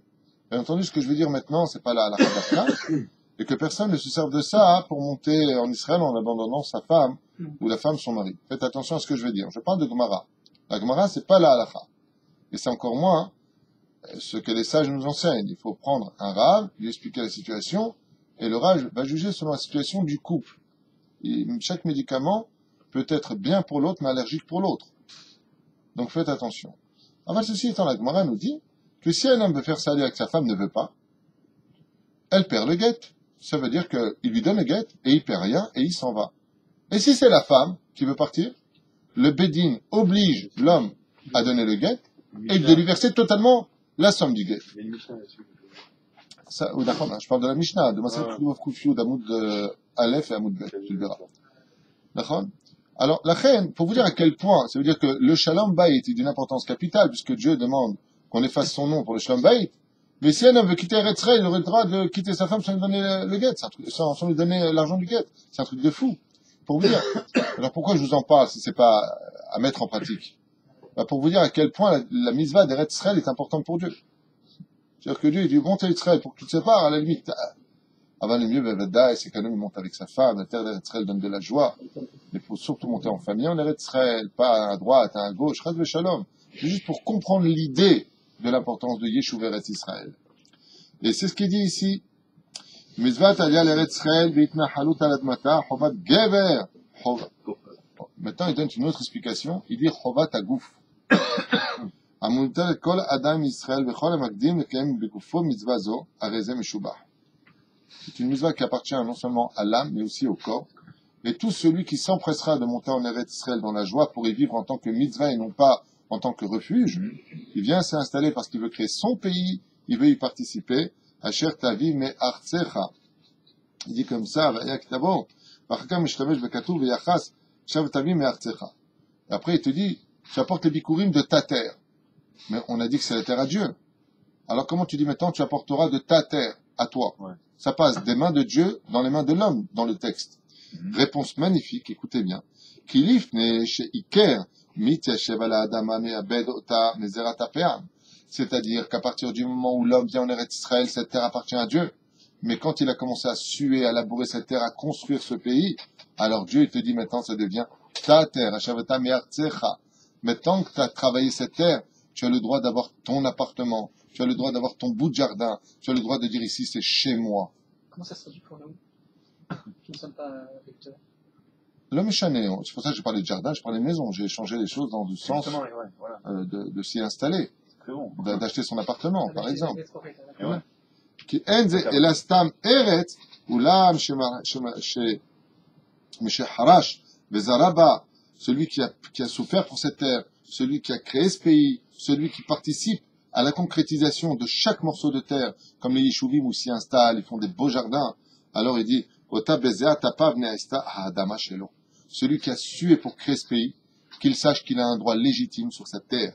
Bien entendu, ce que je veux dire maintenant, c'est pas la halakha, et que personne ne se serve de ça pour monter en Israël en abandonnant sa femme ou la femme son mari. Faites attention à ce que je vais dire. Je parle de Gemara. La Gemara, c'est pas la halakha. Et c'est encore moins ce que les sages nous enseignent. Il faut prendre un rav, lui expliquer la situation, et le rav va juger selon la situation du couple. Et chaque médicament peut être bien pour l'autre, mais allergique pour l'autre. Donc faites attention. Enfin, ceci étant, la Gemara nous dit que si un homme veut faire ça avec sa femme ne veut pas, elle perd le guet. Ça veut dire qu'il lui donne le guet, et il perd rien, et il s'en va. Et si c'est la femme qui veut partir, le Bédine oblige l'homme à donner le guet, et de lui verser totalement la somme du guet. Ça, ou d'accord, je parle de la Mishnah, de Masechet Kuf d'Amoud Aleph et Amoud Bet, tu le verras. D'accord? Alors, la reine, pour vous dire à quel point, ça veut dire que le Shalom Bayit est d'une importance capitale, puisque Dieu demande qu'on efface son nom pour le Shalom Bayit. Mais si un homme veut quitter Eretz Israël, il aurait le droit de quitter sa femme sans lui donner le guet, sans lui donner l'argent du guet. C'est un truc de fou. Pour vous dire. Alors pourquoi je vous en parle si c'est pas à mettre en pratique? Bah, pour vous dire à quel point la mitzvah d'Eretz Israël est importante pour Dieu. C'est-à-dire que Dieu, il dit, monte à Israël pour que tu te sépares, à la limite. Avant le mieux, c'est qu'un homme monte avec sa femme, la terre d'Eretz Israël donne de la joie. Mais il faut surtout monter en famille en Eretz Israël, pas à droite, à gauche, Chas v'Shalom. C'est juste pour comprendre l'idée de l'importance de Yeshuv Eretz Israël. Et c'est ce qu'il dit ici. Mitzvat aliyah l'Eretz Israël, veitnahalut al admata, chovat gever. Maintenant, il donne une autre explication. Il dit chovat aguf. המוטל כל אדם ישראל וכל המקדים לקיים בגופו מצווה זו, הרי זה משובח. C'est une mitzvah qui appartient non seulement à l'âme, mais aussi au corps. Et tout celui qui s'empressera de monter en Eretz Israël dans la joie pour y vivre en tant que mitzvah et non pas en tant que refuge, il vient s'installer parce qu'il veut créer son pays, il veut y participer. Asher tavi me artsecha. Il dit comme ça, vaya kitavo, vachakam mishtamesh bekatuv veyachas, shav tavi me artsecha. Et après, il te dit, tu apportes les bikurim de ta terre. Mais on a dit que c'est la terre à Dieu. Alors comment tu dis maintenant tu apporteras de ta terre à toi? Ça passe des mains de Dieu dans les mains de l'homme dans le texte. Réponse magnifique, écoutez bien. C'est-à-dire qu'à partir du moment où l'homme vient en Eretz Israël, cette terre appartient à Dieu. Mais quand il a commencé à suer, à labourer cette terre, à construire ce pays, alors Dieu il te dit maintenant ça devient ta terre. Maintenant que tu as travaillé cette terre, tu as le droit d'avoir ton appartement, tu as le droit d'avoir ton bout de jardin, tu as le droit de dire ici c'est chez moi. Comment ça se traduit pour nous qui ne sommes pas agriculteurs? L'homme est chané, c'est pour ça que j'ai parlé de jardin, je parlais de maison, j'ai changé les choses dans le sens de s'y installer, bon. d'acheter son appartement par exemple. Ouais. Qui enze elastam eret ulam harash vezaraba, celui qui a souffert pour cette terre, celui qui a créé ce pays, celui qui participe à la concrétisation de chaque morceau de terre, comme les Yeshuvim où s'y installent, ils font des beaux jardins. Alors il dit, celui qui a sué pour créer ce pays, qu'il sache qu'il a un droit légitime sur cette terre.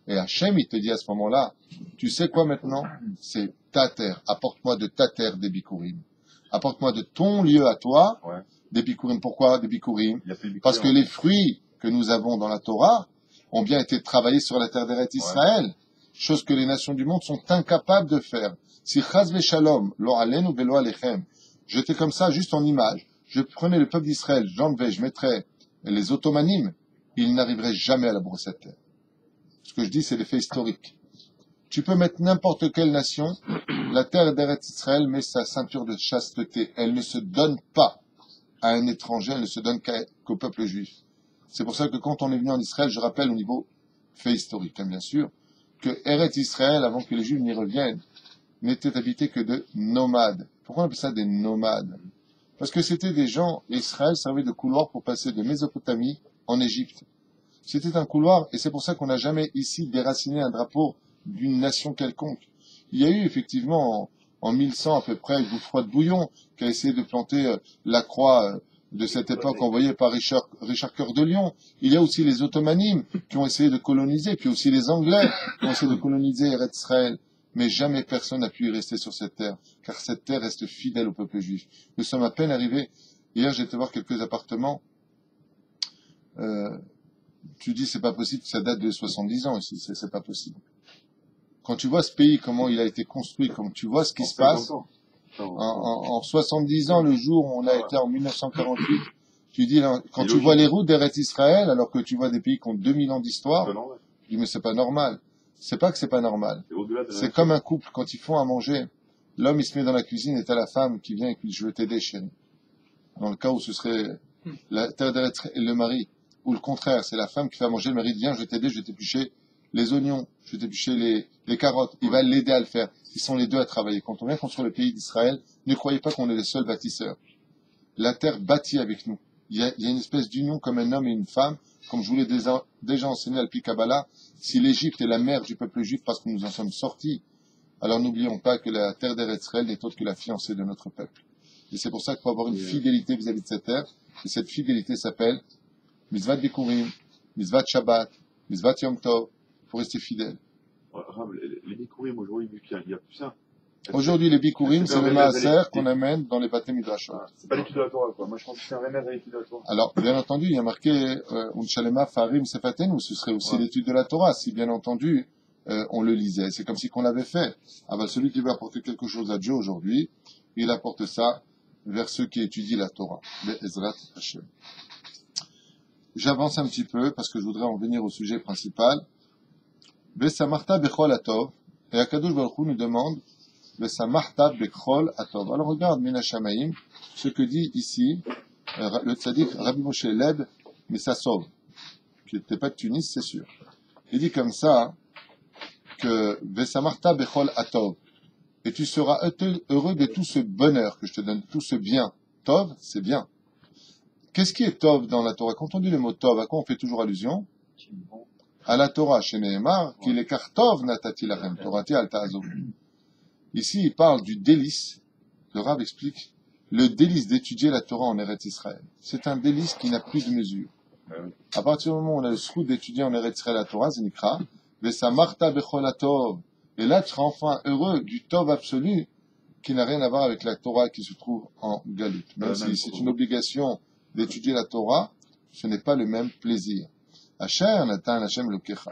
Et Hachem, il te dit à ce moment-là, tu sais quoi maintenant? C'est ta terre. Apporte-moi de ta terre des bikurim. Apporte-moi de ton lieu à toi, des bikurim. Pourquoi des bikurim? Parce que les fruits que nous avons dans la Torah ont bien été travaillés sur la terre d'Eretz Israël, chose que les nations du monde sont incapables de faire. Si chas v'shalom, lo alenu velo alechem, j'étais comme ça juste en image, je prenais le peuple d'Israël, j'enlevais, je mettrais les ottomanim, ils n'arriveraient jamais à labourer cette terre. Ce que je dis, c'est l'effet historique. Tu peux mettre n'importe quelle nation, la terre d'Eretz Israël met sa ceinture de chasteté. Elle ne se donne pas à un étranger, elle ne se donne qu'au peuple juif. C'est pour ça que quand on est venu en Israël, je rappelle au niveau fait historique, hein, bien sûr, que Eretz Israël, avant que les Juifs n'y reviennent, n'était habité que de nomades. Pourquoi on appelle ça des nomades? Parce que c'était des gens, Israël servait de couloir pour passer de Mésopotamie en Égypte. C'était un couloir, et c'est pour ça qu'on n'a jamais ici déraciné un drapeau d'une nation quelconque. Il y a eu effectivement en 1100 à peu près Godefroy de Bouillon qui a essayé de planter la croix de cette époque envoyée par Richard Cœur de Lion. Il y a aussi les Ottomanimes qui ont essayé de coloniser, puis aussi les Anglais qui ont essayé de coloniser Eretz Israël. Mais jamais personne n'a pu y rester sur cette terre, car cette terre reste fidèle au peuple juif. Nous sommes à peine arrivés. Hier, j'ai été voir quelques appartements. Tu dis, c'est pas possible, ça date de 70 ans ici, c'est pas possible. Quand tu vois ce pays, comment il a été construit, quand tu vois ce qui se passe, en 70 ans, le jour où on a été en 1948, tu dis, quand tu vois les routes d'Eretz Israël, alors que tu vois des pays qui ont 2000 ans d'histoire, tu dis, mais c'est pas normal. C'est pas que c'est pas normal. C'est comme un couple, quand ils font à manger, l'homme il se met dans la cuisine et t'as la femme qui vient et qui dit, je veux t'aider, chérie. Dans le cas où ce serait la terre d'Eretz et le mari. Ou le contraire, c'est la femme qui fait à manger, le mari dit, viens, je vais t'aider, je vais t'éplucher les oignons, je vais t'éplucher les carottes. Il va l'aider à le faire. Ils sont les deux à travailler. Quand on vient construire le pays d'Israël, ne croyez pas qu'on est les seuls bâtisseurs. La terre bâtit avec nous. Il y a une espèce d'union comme un homme et une femme, comme je vous l'ai déjà enseigné à l'Pi Kabbalah. Si l'Égypte est la mère du peuple juif parce que nous en sommes sortis, alors n'oublions pas que la terre d'Eretz Israël n'est autre que la fiancée de notre peuple. Et c'est pour ça qu'il faut avoir une fidélité vis-à-vis de cette terre. Et cette fidélité s'appelle Mitzvat Bikurim, Mitzvat Shabbat, Mitzvat Yom Tov. Il faut rester fidèle. Les Bikurim, aujourd'hui, vu qu'il y a plus ça. Aujourd'hui, les Bikurim, c'est le maaser qu'on amène dans les Bate Midrashot. C'est pas l'étude de la Torah, quoi. Moi, je pense que c'est un remède à l'étude de la Torah. Alors, bien entendu, il y a marqué Unshalema Farim Sefaten, ou ce serait aussi l'étude de la Torah, si bien entendu, on le lisait. C'est comme si qu'on l'avait fait. Ah ben, celui qui veut apporter quelque chose à Dieu aujourd'hui, il apporte ça vers ceux qui étudient la Torah. Be'ezrat Hashem. J'avance un petit peu parce que je voudrais en venir au sujet principal. Besamarta bechol atov. Et Akadosh Baruch Hu nous demande Besamarta bechol atov. Alors regarde Mina Shamaim, ce que dit ici le tzaddik Rabbi Moshe Leb Misassov, qui n'était pas de Tunis, c'est sûr. Il dit comme ça que Besamarta bechol atov. Et tu seras heureux de tout ce bonheur que je te donne, tout ce bien. Tov, c'est bien. Qu'est-ce qui est Tov dans la Torah? Quand on dit le mot Tov, à quoi on fait toujours allusion? À la Torah, chez Nehemar, qu'il est car Tov natati lachem, Torati al ta'azov. Ici, il parle du délice. Le Rav explique le délice d'étudier la Torah en Eretz Israël. C'est un délice qui n'a plus de mesure. À partir du moment où on a le srout d'étudier en Eretz Israël la Torah, c'est Nikra, Vesamarta bechol atov. Et là, tu seras enfin heureux du Tov absolu qui n'a rien à voir avec la Torah qui se trouve en Galut. Même si c'est une obligation d'étudier la Torah, ce n'est pas le même plaisir. Asher natan Hashem Elokecha.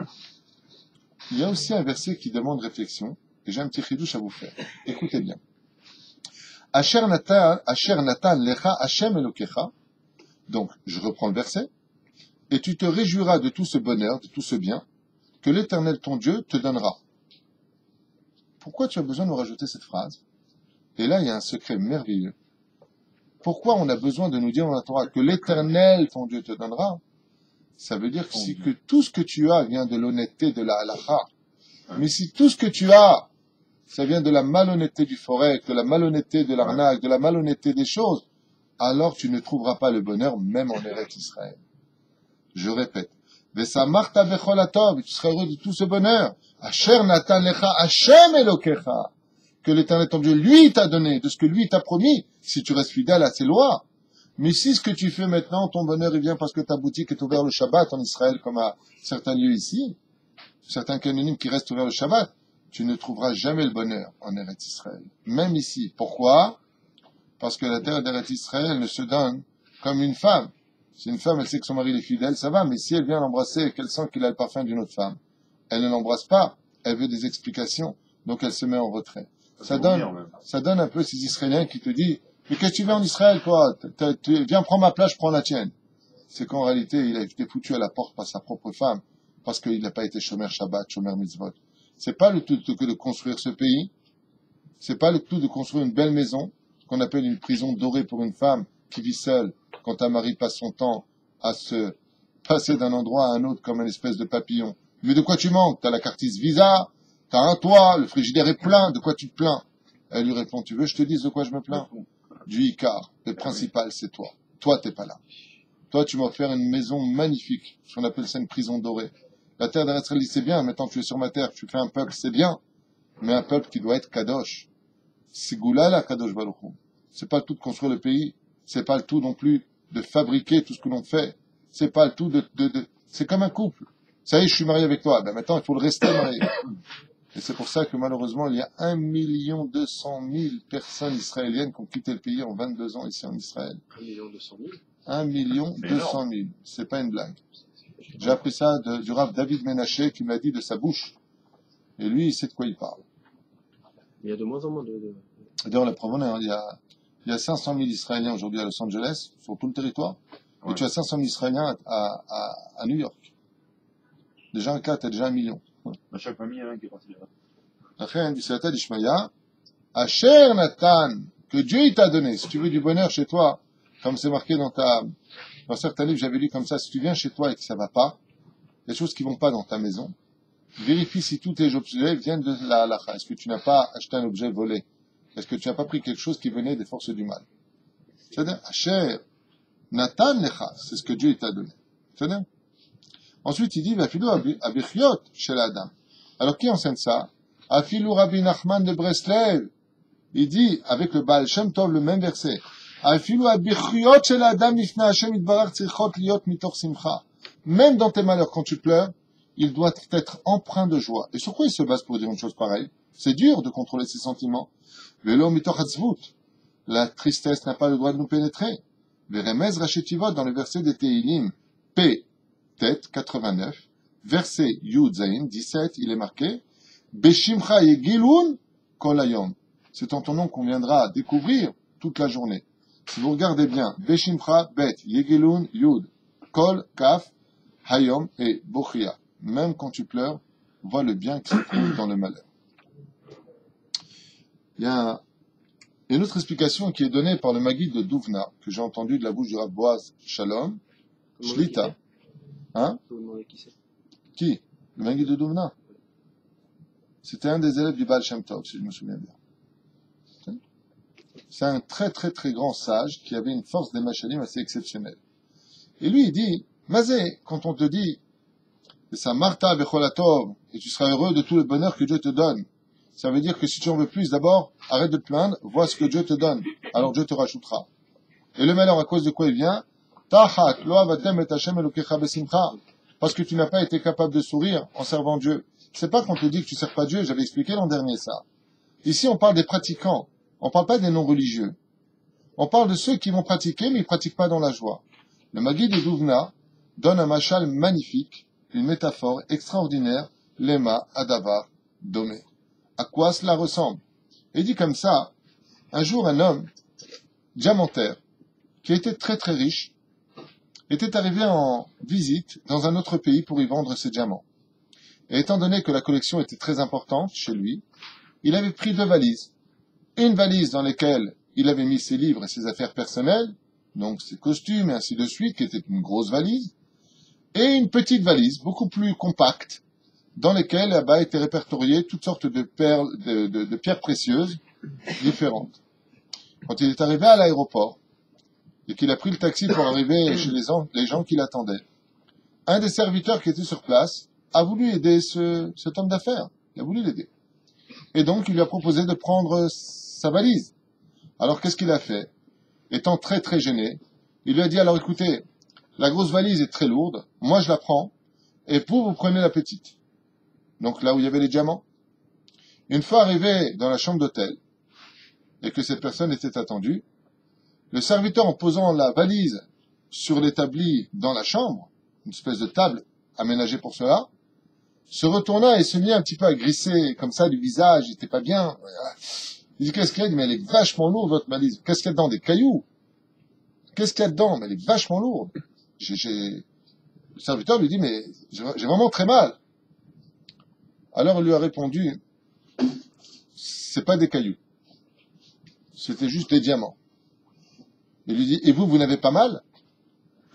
Il y a aussi un verset qui demande réflexion, et j'ai un petit chidouche à vous faire. Écoutez bien. Asher natan lecha Hashem Elokecha. Donc, je reprends le verset. Et tu te réjouiras de tout ce bonheur, de tout ce bien, que l'Éternel ton Dieu te donnera. Pourquoi tu as besoin de nous rajouter cette phrase? Et là, il y a un secret merveilleux. Pourquoi on a besoin de nous dire dans la Torah que l'Éternel, ton Dieu, te donnera? Ça veut dire que tout ce que tu as vient de l'honnêteté de la halacha. Mais si tout ce que tu as, ça vient de la malhonnêteté du forêt, de la malhonnêteté de l'arnaque, de la malhonnêteté des choses, alors tu ne trouveras pas le bonheur même en Eretz Israël. Je répète. Vesamarta bechol atov, tu seras heureux de tout ce bonheur. Asher natan lecha Hashem Elokecha. Que l'Éternel ton Dieu, lui, t'a donné, de ce que lui t'a promis, si tu restes fidèle à ses lois. Mais si ce que tu fais maintenant, ton bonheur, il vient parce que ta boutique est ouverte le Shabbat en Israël, comme à certains lieux ici, certains canonimes qui restent ouverts le Shabbat, tu ne trouveras jamais le bonheur en Eretz Israël. Même ici. Pourquoi? Parce que la terre d'Eretz Israël ne se donne comme une femme. Si une femme, elle sait que son mari est fidèle, ça va, mais si elle vient l'embrasser et qu'elle sent qu'il a le parfum d'une autre femme, elle ne l'embrasse pas, elle veut des explications, donc elle se met en retrait. Ça donne un peu ces Israéliens qui te disent, mais qu'est-ce que tu veux en Israël, toi? Viens prendre ma place, je prends la tienne. c'est qu'en réalité, il a été foutu à la porte par sa propre femme, parce qu'il n'a pas été shomer Shabbat, shomer mitzvot. C'est pas le tout que de construire ce pays, c'est pas le tout de construire une belle maison, qu'on appelle une prison dorée pour une femme qui vit seule, quand un mari passe son temps à se passer d'un endroit à un autre comme une espèce de papillon. Mais de quoi tu manques? T'as la cartise Visa, t'as un toit, le frigidaire est plein, de quoi tu te plains? Elle lui répond, tu veux que je te dise de quoi je me plains? Du Icar, le principal c'est toi. Toi t'es pas là. Toi tu m'as offert une maison magnifique, ce qu'on appelle ça une prison dorée. La terre d'Eretz Israël, c'est bien, maintenant tu es sur ma terre, tu fais un peuple, c'est bien, mais un peuple qui doit être Kadosh. C'est Goula la Kadosh Baruch Hu. C'est pas le tout de construire le pays, c'est pas le tout non plus de fabriquer tout ce que l'on fait, c'est pas le tout c'est comme un couple. Ça y est, je suis marié avec toi, ben maintenant il faut le rester marié. Et c'est pour ça que malheureusement, il y a 1 200 000 personnes israéliennes qui ont quitté le pays en 22 ans ici en Israël. 1 200 000 1 200 000. C'est pas une blague. J'ai appris ça du Rav David Menaché qui m'a dit de sa bouche. Et lui, il sait de quoi il parle. Il y a de moins en moins D'ailleurs, la preuve, il y a 500 000 Israéliens aujourd'hui à Los Angeles, sur tout le territoire. Ouais. Et tu as 500 000 Israéliens à New York. Déjà un cas, tu as déjà 1 million. Dans chaque famille, il y en a un qui est parti là-bas. Après, du Siyata d'Ishmaïa, Asher Nathan, que Dieu il t'a donné. Si tu veux du bonheur chez toi, comme c'est marqué dans certains livres, j'avais lu comme ça, si tu viens chez toi et que ça va pas, il y a des choses qui vont pas dans ta maison, vérifie si tous tes objets viennent de la halakha. Est-ce que tu n'as pas acheté un objet volé? Est-ce que tu n'as pas pris quelque chose qui venait des forces du mal? C'est-à-dire, Asher Nathan lecha, c'est ce que Dieu il t'a donné. C'est-à-dire, ensuite, il dit, Vafilou abichiot chez l'Adam. Alors, qui enseigne ça? Afilou Rabbi Nachman de Breslev. Il dit, avec le Baal Shem Tov, le même verset. Afilou abichiot chez l'Adam, ifna Hashem itbarach tzrichot liot mitor simcha. Même dans tes malheurs, quand tu pleures, il doit être empreint de joie. Et sur quoi il se base pour dire une chose pareille? C'est dur de contrôler ses sentiments. Velo mitor hatzvut. La tristesse n'a pas le droit de nous pénétrer. Veremez rachetivot dans le verset des Teilim. P. Tête 89, verset Yud Zayin 17, il est marqué Beshimcha yegilun kol hayom. C'est en ton nom qu'on viendra découvrir toute la journée. Si vous regardez bien, Beshimcha bet yegilun Yud kol kaf hayom et bochia. Même quand tu pleures, vois le bien qui se trouve dans le malheur. Il y a une autre explication qui est donnée par le Maguid de Douvna, que j'ai entendu de la bouche du Rav Boaz Shalom, Shlita. Hein? Qui? Le Maguid de Douvna. C'était un des élèves du Baal Shem Tov, si je me souviens bien. C'est un très très très grand sage qui avait une force des machalim assez exceptionnelle. Et lui, il dit, Mazé, quand on te dit, c'est un Marta Becholatov, et tu seras heureux de tout le bonheur que Dieu te donne, ça veut dire que si tu en veux plus, d'abord, arrête de te plaindre, vois ce que Dieu te donne, alors Dieu te rajoutera. Et le malheur, à cause de quoi il vient? Parce que tu n'as pas été capable de sourire en servant Dieu. C'est pas qu'on te dit que tu sers pas Dieu, j'avais expliqué l'an dernier ça. Ici, on parle des pratiquants. On parle pas des non-religieux. On parle de ceux qui vont pratiquer, mais ils pratiquent pas dans la joie. Le Maguid de Douvna donne un machal magnifique, une métaphore extraordinaire, Lema Adavar Domé. À quoi cela ressemble? Et il dit comme ça, un jour un homme, diamantaire, qui était très très riche, était arrivé en visite dans un autre pays pour y vendre ses diamants. Et étant donné que la collection était très importante chez lui, il avait pris 2 valises. Une valise dans laquelle il avait mis ses livres et ses affaires personnelles, donc ses costumes et ainsi de suite, qui était une grosse valise, et une petite valise, beaucoup plus compacte, dans laquelle là-bas étaient répertoriées toutes sortes de perles, de pierres précieuses différentes. Quand il est arrivé à l'aéroport, et qu'il a pris le taxi pour arriver chez les gens qui l'attendaient, un des serviteurs qui était sur place a voulu aider cet homme d'affaires. Il a voulu l'aider. Et donc, il lui a proposé de prendre sa valise. Alors, qu'est-ce qu'il a fait? Étant très très gêné, il lui a dit, alors écoutez, la grosse valise est très lourde, moi je la prends, et vous prenez la petite. Donc là où il y avait les diamants. Une fois arrivé dans la chambre d'hôtel, et que cette personne était attendue, le serviteur, en posant la valise sur l'établi dans la chambre, une espèce de table aménagée pour cela, se retourna et se mit un petit peu à grisser comme ça du visage, il était pas bien. Il dit, qu'est-ce qu'il y a? Il dit, mais elle est vachement lourde, votre valise. Qu'est-ce qu'il y a dedans? Des cailloux. Qu'est-ce qu'il y a dedans? Mais elle est vachement lourde. Le serviteur lui dit, mais j'ai vraiment très mal. Alors, il lui a répondu, c'est pas des cailloux. C'était juste des diamants. Il lui dit, et vous n'avez pas mal?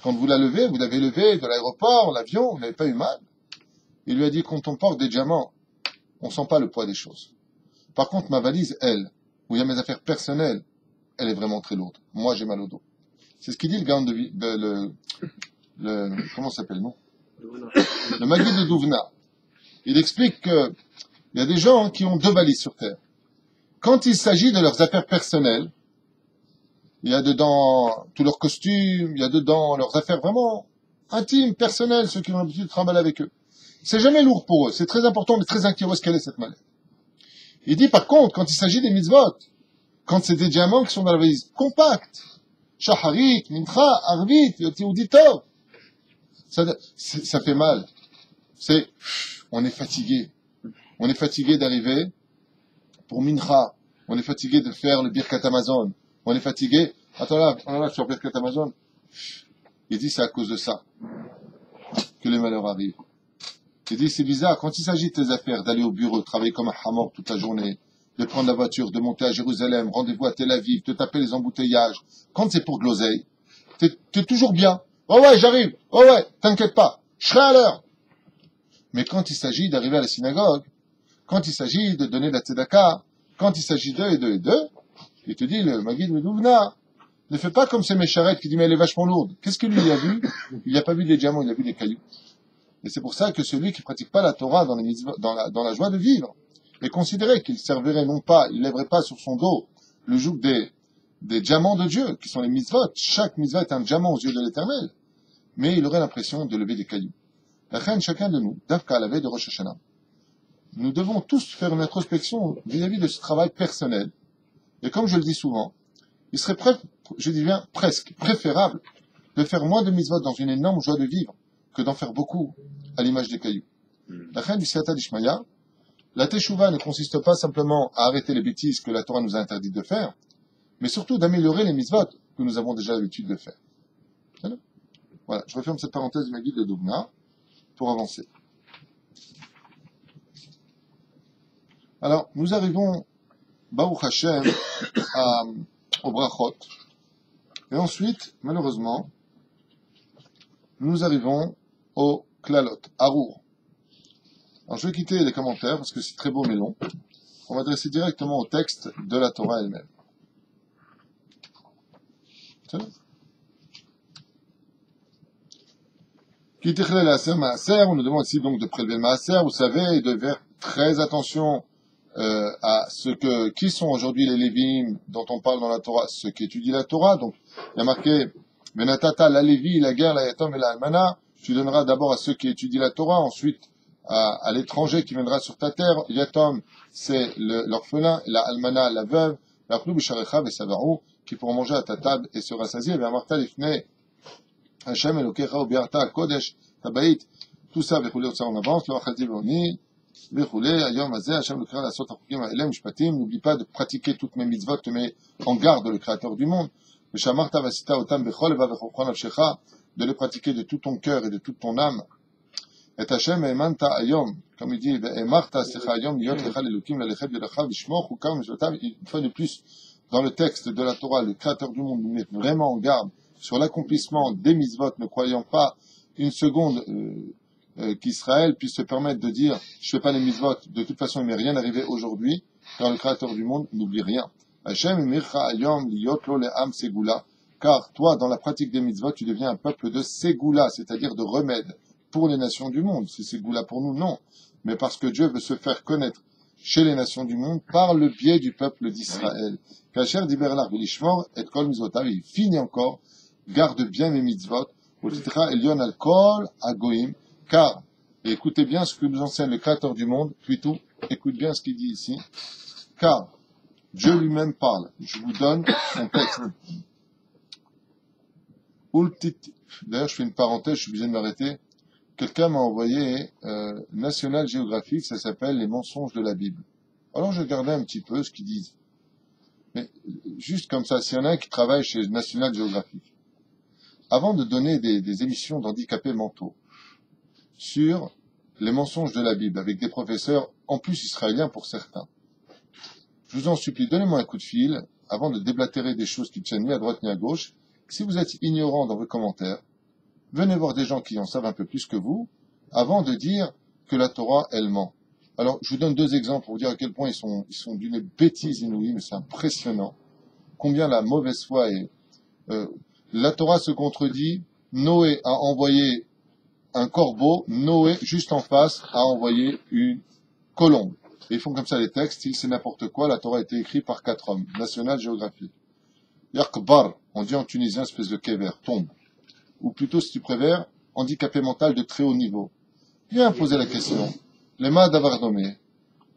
Quand vous l'avez levé de l'aéroport, l'avion, vous n'avez pas eu mal? Il lui a dit, quand on porte des diamants, on sent pas le poids des choses. Par contre, ma valise, elle, où il y a mes affaires personnelles, elle est vraiment très lourde. Moi, j'ai mal au dos. C'est ce qu'il dit le gars comment ça s'appelle, non? Le Maguid de Douvna. Il explique que il y a des gens qui ont deux valises sur Terre. Quand il s'agit de leurs affaires personnelles, il y a dedans tous leurs costumes, il y a dedans leurs affaires vraiment intimes, personnelles, ceux qui ont l'habitude de trimballer avec eux. C'est jamais lourd pour eux. C'est très important, mais très inquiet où est-ce qu'elle est cette mallette. Il dit par contre, quand il s'agit des mitzvot, quand c'est des diamants qui sont dans la valise compacte, shaharit, mincha, arvit, auditor, ça fait mal. On est fatigué. On est fatigué d'arriver pour mincha. On est fatigué de faire le birkat Amazon. On est fatigué. Attends là, sur birkat Amazon. Il dit c'est à cause de ça que les malheurs arrivent. Il dit c'est bizarre. Quand il s'agit de tes affaires, d'aller au bureau, travailler comme un hamor toute la journée, de prendre la voiture, de monter à Jérusalem, rendez-vous à Tel Aviv, de taper les embouteillages. Quand c'est pour de l'oseille, t'es toujours bien. Oh ouais, j'arrive. Oh ouais, t'inquiète pas. Je serai à l'heure. Mais quand il s'agit d'arriver à la synagogue, quand il s'agit de donner la tzedaka, quand il s'agit d'eux, il te dit, le Maguid Medouvna, ne fais pas comme ces mécharettes qui disent, mais elle est vachement lourde. Qu'est-ce que lui, il a vu? Il n'a pas vu des diamants, il a vu des cailloux. Et c'est pour ça que celui qui pratique pas la Torah dans la joie de vivre, est considéré qu'il servirait non pas, il lèverait pas sur son dos le joug des diamants de Dieu, qui sont les mitzvot. Chaque mitzvot est un diamant aux yeux de l'Éternel. Mais il aurait l'impression de lever des cailloux. La reine, chacun de nous, d'Afka à la veille de Rosh Hashanah, nous devons tous faire une introspection vis-à-vis de ce travail personnel. Et comme je le dis souvent, il serait presque préférable de faire moins de mitzvot dans une énorme joie de vivre que d'en faire beaucoup à l'image des cailloux. La reine du Siyata d'Ishmaïa, la teshuva ne consiste pas simplement à arrêter les bêtises que la Torah nous a interdit de faire, mais surtout d'améliorer les mitzvot que nous avons déjà l'habitude de faire. Voilà, je referme cette parenthèse du Maguid de Douvna pour avancer. Alors, nous arrivons, Baruch Hashem, au Brachot, et ensuite, malheureusement, nous arrivons au Klalot, Arour. Alors, je vais quitter les commentaires parce que c'est très beau mais long. On va adresser directement au texte de la Torah elle-même. On nous demande ici donc de prélever le maaser, vous savez, et de faire très attention à qui sont aujourd'hui les Lévim dont on parle dans la Torah, ceux qui étudient la Torah. Donc, il y a marqué Venatata, la Lévi, la guerre, la Yatom et la Almana. Tu donneras d'abord à ceux qui étudient la Torah, ensuite à l'étranger qui viendra sur ta terre. Yatom, c'est l'orphelin, la Almana, la veuve, la Plou Bisharecha et Savarou, qui pourront manger à ta table et se rassasier. Ve'amarta lifnei Hashem Elokecha ubiarta al Kodesh Tabaït. Tout ça, Vechoulé, on avance, le Achazil Oni. N'oublie pas de pratiquer toutes mes mitzvot, mais en garde le Créateur du monde. De les pratiquer de tout ton cœur et de toute ton âme. Et Hashem emanta ayom, comme il dit, une fois de plus, dans le texte de la Torah, le Créateur du monde nous met vraiment en garde sur l'accomplissement des mitzvot, ne croyant pas une seconde qu'Israël puisse se permettre de dire je fais pas les mitzvot, de toute façon il m'est rien arrivé aujourd'hui, car le Créateur du monde n'oublie rien. Car toi, dans la pratique des mitzvot, tu deviens un peuple de ségoula, c'est-à-dire de remède pour les nations du monde. C'est ségoula pour nous, non. Mais parce que Dieu veut se faire connaître chez les nations du monde par le biais du peuple d'Israël. Kacher diberlar velishmor et kol mitzvotav, il finit encore, garde bien mes mitzvot, Elion al kol agoim. Car, et écoutez bien ce que nous enseigne le Créateur du monde, plutôt, écoute bien ce qu'il dit ici, car Dieu lui-même parle. Je vous donne son texte. D'ailleurs, je fais une parenthèse, je suis obligé de m'arrêter. Quelqu'un m'a envoyé National Geographic, ça s'appelle Les mensonges de la Bible. Alors, je regardais un petit peu ce qu'ils disent. Mais juste comme ça, s'il y en a un qui travaille chez National Geographic, avant de donner des émissions d'handicapés mentaux sur les mensonges de la Bible avec des professeurs, en plus israéliens pour certains, je vous en supplie, donnez-moi un coup de fil avant de déblatérer des choses qui tiennent ni à droite ni à gauche. Si vous êtes ignorant dans vos commentaires, venez voir des gens qui en savent un peu plus que vous avant de dire que la Torah, elle ment. Alors, je vous donne deux exemples pour vous dire à quel point ils sont d'une bêtise inouïe, mais c'est impressionnant. Combien la mauvaise foi est. La Torah se contredit. Noé a envoyé un corbeau. Noé, juste en face, a envoyé une colombe. Et ils font comme ça les textes. Si c'est n'importe quoi, la Torah a été écrite par 4 hommes. National Géographique. Yarkbar, on dit en tunisien, espèce de kéver, tombe. Ou plutôt, si tu préfères, handicapé mental de très haut niveau. Viens poser la question. Les mains d'avoir nommé.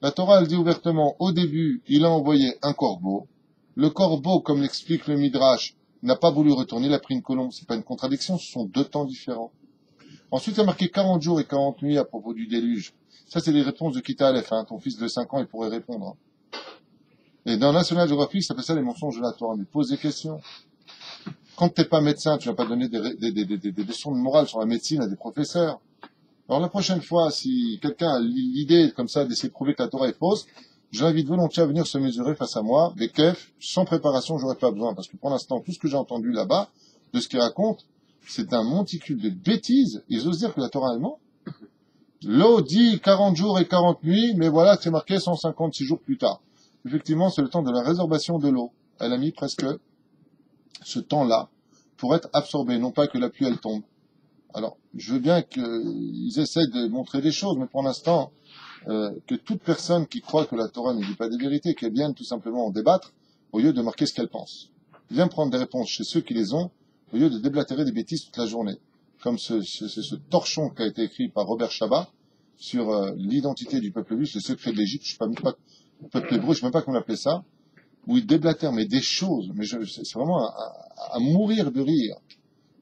La Torah, elle dit ouvertement, au début, il a envoyé un corbeau. Le corbeau, comme l'explique le Midrash, n'a pas voulu retourner, il a pris une colombe. C'est pas une contradiction, ce sont 2 temps différents. Ensuite, il a marqué 40 jours et 40 nuits à propos du déluge. Ça, c'est les réponses de Kita Aleph, hein. Ton fils de 5 ans, il pourrait répondre. Hein. Et dans National Geographic, ça s'appelle ça les mensonges de la Torah. Mais pose des questions. Quand t'es pas médecin, tu vas pas donner des leçons de morale sur la médecine à des professeurs. Alors la prochaine fois, si quelqu'un a l'idée comme ça d'essayer de prouver que la Torah est fausse, j'invite volontiers à venir se mesurer face à moi, des kefs, sans préparation, j'aurais pas besoin, parce que pour l'instant, tout ce que j'ai entendu là-bas, de ce qu'ils racontent, c'est un monticule de bêtises. Ils osent dire que la Torah est ment. L'eau dit 40 jours et 40 nuits, mais voilà, c'est marqué 156 jours plus tard. Effectivement, c'est le temps de la résorption de l'eau. Elle a mis presque ce temps-là pour être absorbé, non pas que la pluie elle tombe. Alors, je veux bien qu'ils essaient de montrer des choses, mais pour l'instant, que toute personne qui croit que la Torah ne dit pas des vérités, qu'elle vienne tout simplement en débattre, au lieu de marquer ce qu'elle pense. Viens prendre des réponses chez ceux qui les ont, au lieu de déblatérer des bêtises toute la journée. Comme ce torchon qui a été écrit par Robert Chabat sur l'identité du peuple juif, le secret de l'Égypte, je sais pas, le peuple hébreu, je sais même pas comment appeler ça, où il déblatère, mais des choses, mais c'est vraiment à mourir de rire.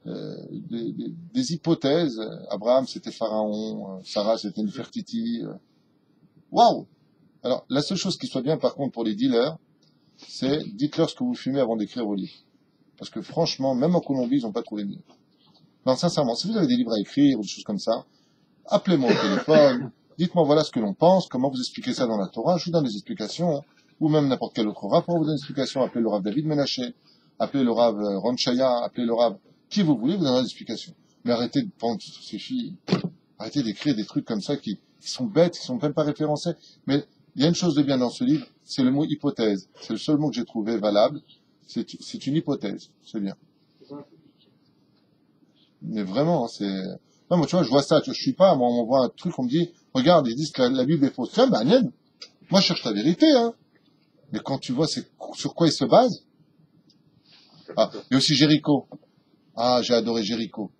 Des hypothèses. Abraham, c'était Pharaon. Sarah, c'était Nefertiti. Waouh! Alors, la seule chose qui soit bien, par contre, pour les dealers, c'est dites-leur ce que vous fumez avant d'écrire vos livres. Parce que franchement, même en Colombie, ils n'ont pas trouvé mieux. Non, sincèrement, si vous avez des livres à écrire ou des choses comme ça, appelez-moi au téléphone, dites-moi voilà ce que l'on pense, comment vous expliquez ça dans la Torah, je vous donne des explications, ou même n'importe quel autre rabbin vous donne des explications, appelez le Rav David Menaché, appelez le Rav Ron Chaya, appelez le Rav qui vous voulez, vous donnera des explications. Mais arrêtez de prendre ces filles, arrêtez d'écrire des trucs comme ça qui sont bêtes, qui sont même pas référencés. Mais il y a une chose de bien dans ce livre, c'est le mot hypothèse. C'est le seul mot que j'ai trouvé valable. C'est une hypothèse, c'est bien. Mais vraiment, c'est... Non, moi, tu vois, je vois ça, je suis pas, moi, on m'envoie un truc, on me dit, regarde, ils disent que la Bible est fausse. Tiens, bah, Nienne, moi, je cherche la vérité, hein. Mais quand tu vois sur quoi ils se basent. Ah, il y a aussi Jéricho. Ah, j'ai adoré Jéricho.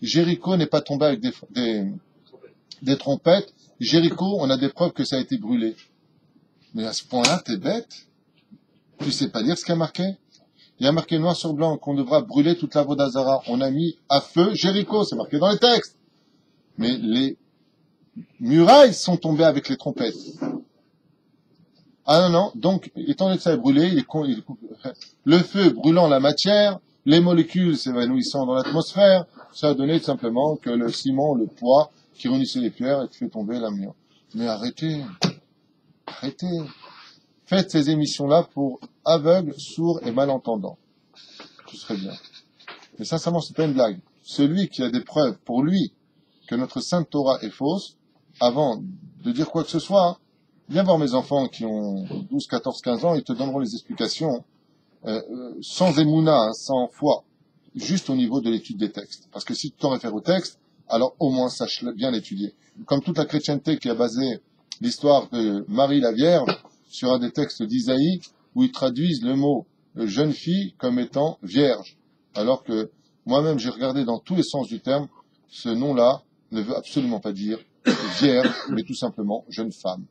Jéricho n'est pas tombé avec des trompettes. Jéricho, on a des preuves que ça a été brûlé. Mais à ce point-là, t'es bête. Tu sais pas lire ce qu'il y a marqué. Il y a marqué noir sur blanc qu'on devra brûler toute la Vodazara. On a mis à feu Jéricho, c'est marqué dans les textes. Mais les murailles sont tombées avec les trompettes. Ah non, donc, étant donné que ça est brûlé, le feu brûlant la matière, les molécules s'évanouissant dans l'atmosphère, ça a donné tout simplement que le ciment, le poids, qui réunissait les pierres et qui fait tomber l'amiant. Mais arrêtez. Faites ces émissions-là pour aveugles, sourds et malentendants. Ce serait bien. Mais sincèrement, c'est pas une blague. Celui qui a des preuves pour lui que notre Sainte Torah est fausse, avant de dire quoi que ce soit, viens voir mes enfants qui ont 12, 14, 15 ans, ils te donneront les explications sans émouna, hein, sans foi, juste au niveau de l'étude des textes. Parce que si tu t'en réfères au texte, alors au moins sache bien l'étudier. Comme toute la chrétienté qui a basé l'histoire de Marie la Vierge sur un des textes d'Isaïe, où ils traduisent le mot jeune fille comme étant vierge. Alors que moi-même j'ai regardé dans tous les sens du terme, ce nom-là ne veut absolument pas dire vierge, mais tout simplement jeune femme.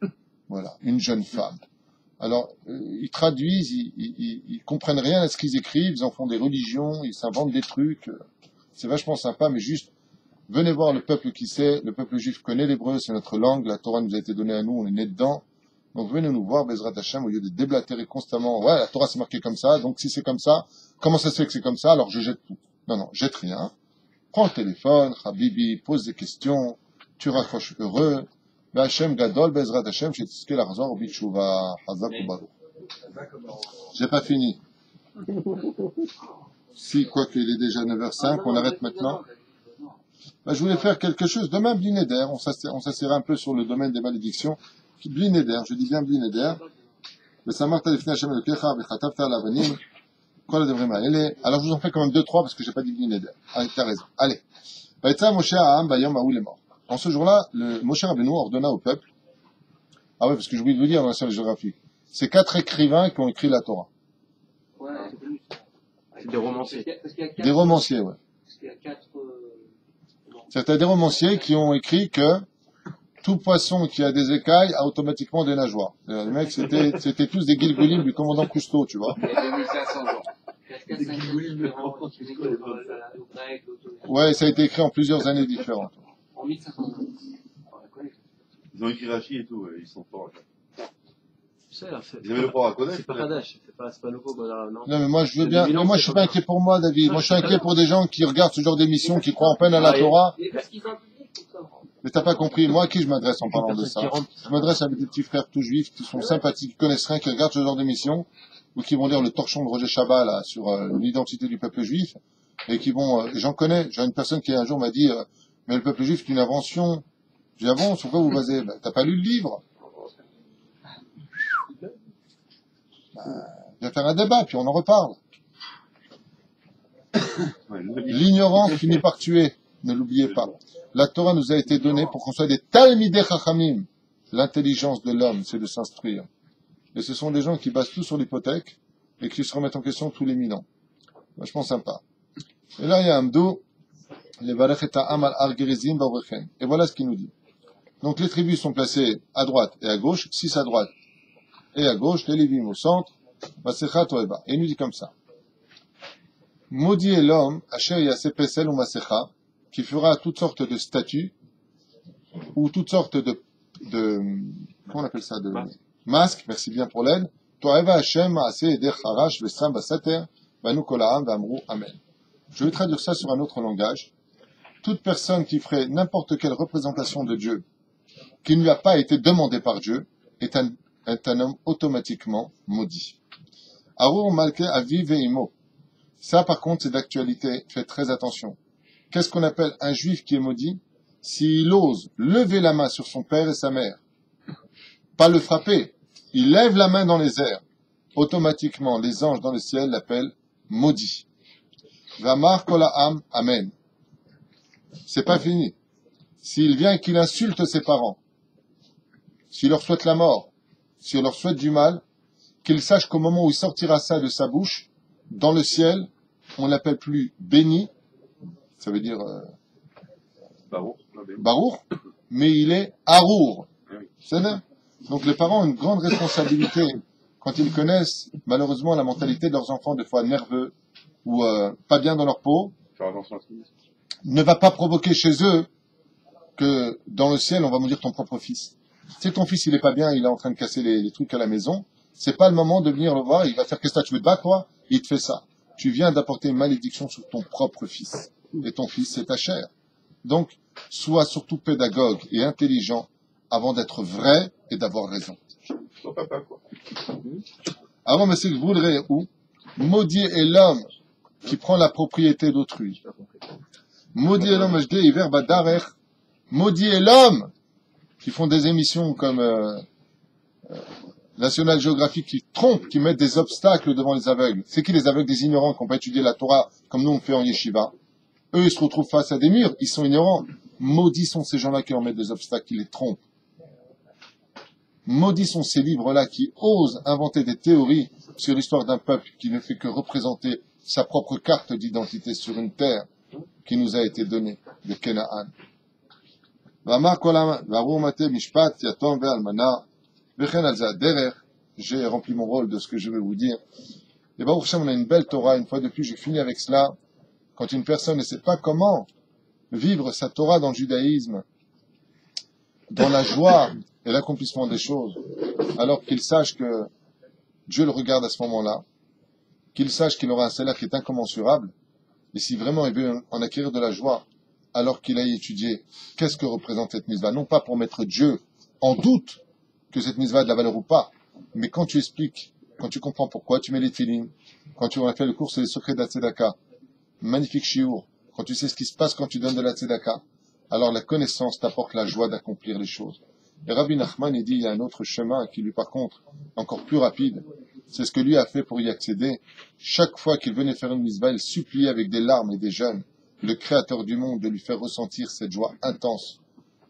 Voilà, une jeune femme. Alors, ils traduisent, ils comprennent rien à ce qu'ils écrivent, ils en font des religions, ils s'inventent des trucs. C'est vachement sympa, mais juste, venez voir le peuple qui sait, le peuple juif connaît l'hébreu, c'est notre langue, la Torah nous a été donnée à nous, on est né dedans. Donc venez nous voir, Bezrat Hashem, au lieu de déblatérer constamment, ouais, la Torah c'est marqué comme ça, donc si c'est comme ça, comment ça se fait que c'est comme ça, alors je jette tout. Non, non, jette rien. Prends le téléphone, Habibi, pose des questions, tu raccroches heureux. Hachem Gadol, Bezrat Hachem, Shetizke Larzor, Bichouva, Hazak ou Baruch. J'ai pas fini. Si, quoi qu'il est déjà 9h05, on arrête maintenant. Ben, je voulais faire quelque chose. Demain, Blinéder, on s'assira un peu sur le domaine des malédictions. Blinéder, je dis bien Blinéder. Alors je vous en fais quand même 2-3 parce que j'ai pas dit Blinéder. Ah, t'as raison. Allez. En ce jour-là, le Moshe Rabbeinu ordonna au peuple. Ah ouais, parce que j'ai oublié de vous dire dans la salle géographique. C'est 4 écrivains qui ont écrit la Torah. Ouais, C'est des romanciers. Des romanciers, ouais. Parce qu'il y a 4. C'est des romanciers qui ont écrit que tout poisson qui a des écailles a automatiquement des nageoires. Les mecs, c'était tous des Gilgulim du commandant Cousteau, tu vois. Il y a 2500 ans. Ouais, ça a été écrit en plusieurs années différentes. En 1500 ans. Ils ont écrit Rachi et tout, ils sont forts. C'est Ils avaient le droit à connaître. c'est pas Kadash, c'est pas nouveau. Non, mais moi, je veux bien, mais moi, je suis pas inquiet pour moi, David. Moi, je suis inquiet pour des gens qui regardent ce genre d'émission, qui croient en peine à la Torah. Mais t'as pas compris. Moi, à qui je m'adresse en parlant de ça? Je m'adresse à des petits frères tout juifs qui sont sympathiques, qui connaissent rien, qui regardent ce genre d'émission, ou qui vont lire le torchon de Roger Chabat, là, sur l'identité du peuple juif, et qui vont, j'en connais. J'ai une personne qui un jour m'a dit, mais le peuple juif, c'est une invention. J'ai dit, ah bon, sur quoi vous basez? Ben, t'as pas lu le livre? Viens faire un débat, puis on en reparle. L'ignorance finit par tuer. Ne l'oubliez pas. La Torah nous a été donnée pour qu'on soit des Talmidei Chachamim. L'intelligence de l'homme, c'est de s'instruire. Et ce sont des gens qui basent tout sur l'hypothèque et qui se remettent en question tous les 1000 ans. Vachement sympa. Et là, il y a Amdou, les Barech et Ta'am al-Argerizim Bavrechen. Et voilà ce qu'il nous dit. Donc les tribus sont placées à droite et à gauche, 6 à droite et à gauche, les Lévim au centre, Masecha Toeba. Et il nous dit comme ça. Maudit est l'homme, Asher Yaseh Pesel ou Masecha, qui fera toutes sortes de statues, ou toutes sortes de comment on appelle ça, de masques, merci bien pour l'aide. Toeva Hashem Maaseh Eder Harash Vesam Basater, Banu Kolaam Vamru Amen. Je vais traduire ça sur un autre langage. Toute personne qui ferait n'importe quelle représentation de Dieu, qui ne lui a pas été demandée par Dieu, est un homme automatiquement maudit. Arur Malke Avi Veimo. Ça, par contre, c'est d'actualité. Faites très attention. Qu'est-ce qu'on appelle un juif qui est maudit? S'il ose lever la main sur son père et sa mère, pas le frapper, il lève la main dans les airs, automatiquement, les anges dans le ciel l'appellent maudit. Vamar Kolaam, Amen. C'est pas fini. S'il vient et qu'il insulte ses parents, s'il leur souhaite la mort, s'il leur souhaite du mal, qu'il sache qu'au moment où il sortira ça de sa bouche, dans le ciel, on l'appelle plus béni, ça veut dire Baruch, mais il est Arour. C'est vrai. Donc les parents ont une grande responsabilité quand ils connaissent malheureusement la mentalité de leurs enfants, des fois nerveux ou pas bien dans leur peau. Ne va pas provoquer chez eux que dans le ciel on va maudire ton propre fils. Si ton fils il est pas bien, il est en train de casser les trucs à la maison, c'est pas le moment de venir le voir, il va faire qu'est-ce que tu veux te battre toi? Il te fait ça. Tu viens d'apporter une malédiction sur ton propre fils. Et ton fils c'est ta chair. Donc, sois surtout pédagogue et intelligent avant d'être vrai et d'avoir raison. Ton papa, quoi. Avant, mais c'est que vous voudrez où? Maudit est l'homme qui prend la propriété d'autrui. Maudit est l'homme, maudit est l'homme qui font des émissions comme National Geographic qui trompent, qui mettent des obstacles devant les aveugles. C'est qui les aveugles? Des ignorants qui n'ont pas étudié la Torah comme nous on fait en yeshiva. Eux, ils se retrouvent face à des murs, ils sont ignorants. Maudits sont ces gens-là qui leur mettent des obstacles, qui les trompent. Maudits sont ces livres-là qui osent inventer des théories sur l'histoire d'un peuple qui ne fait que représenter sa propre carte d'identité sur une terre qui nous a été donnée, de Canaan. J'ai rempli mon rôle de ce que je vais vous dire. Et Baruch Hashem, on a une belle Torah. Une fois de plus, je finis avec cela. Quand une personne ne sait pas comment vivre sa Torah dans le judaïsme, dans la joie et l'accomplissement des choses, alors qu'il sache que Dieu le regarde à ce moment-là, qu'il sache qu'il aura un salaire qui est incommensurable, Et si vraiment il veut en acquérir de la joie, alors qu'il a étudié qu'est-ce que représente cette mitzvah, non pas pour mettre Dieu en doute que cette mitzvah a de la valeur ou pas, mais quand tu expliques, quand tu comprends pourquoi tu mets les tefilin, quand tu as fait le cours sur les secrets de la tzedaka, magnifique shiur, quand tu sais ce qui se passe quand tu donnes de la tzedaka, alors la connaissance t'apporte la joie d'accomplir les choses. Et Rabbi Nachman, il dit, il y a un autre chemin qui lui, par contre, est encore plus rapide. C'est ce que lui a fait pour y accéder. Chaque fois qu'il venait faire une mitzvah, il suppliait avec des larmes et des jeûnes le Créateur du monde de lui faire ressentir cette joie intense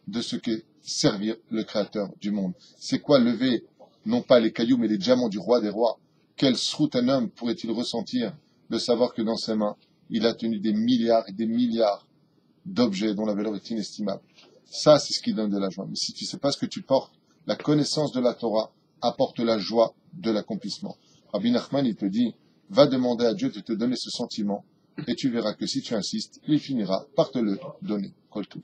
de ce qu'est servir le Créateur du monde. C'est quoi lever, non pas les cailloux, mais les diamants du roi des rois? Quel srout un homme pourrait-il ressentir de savoir que dans ses mains, il a tenu des milliards et des milliards d'objets dont la valeur est inestimable? Ça, c'est ce qui donne de la joie. Mais si tu sais pas ce que tu portes, la connaissance de la Torah apporte la joie de l'accomplissement. Rabbi Nachman, il te dit, va demander à Dieu de te donner ce sentiment, et tu verras que si tu insistes, il finira par te le donner. Kol Tov.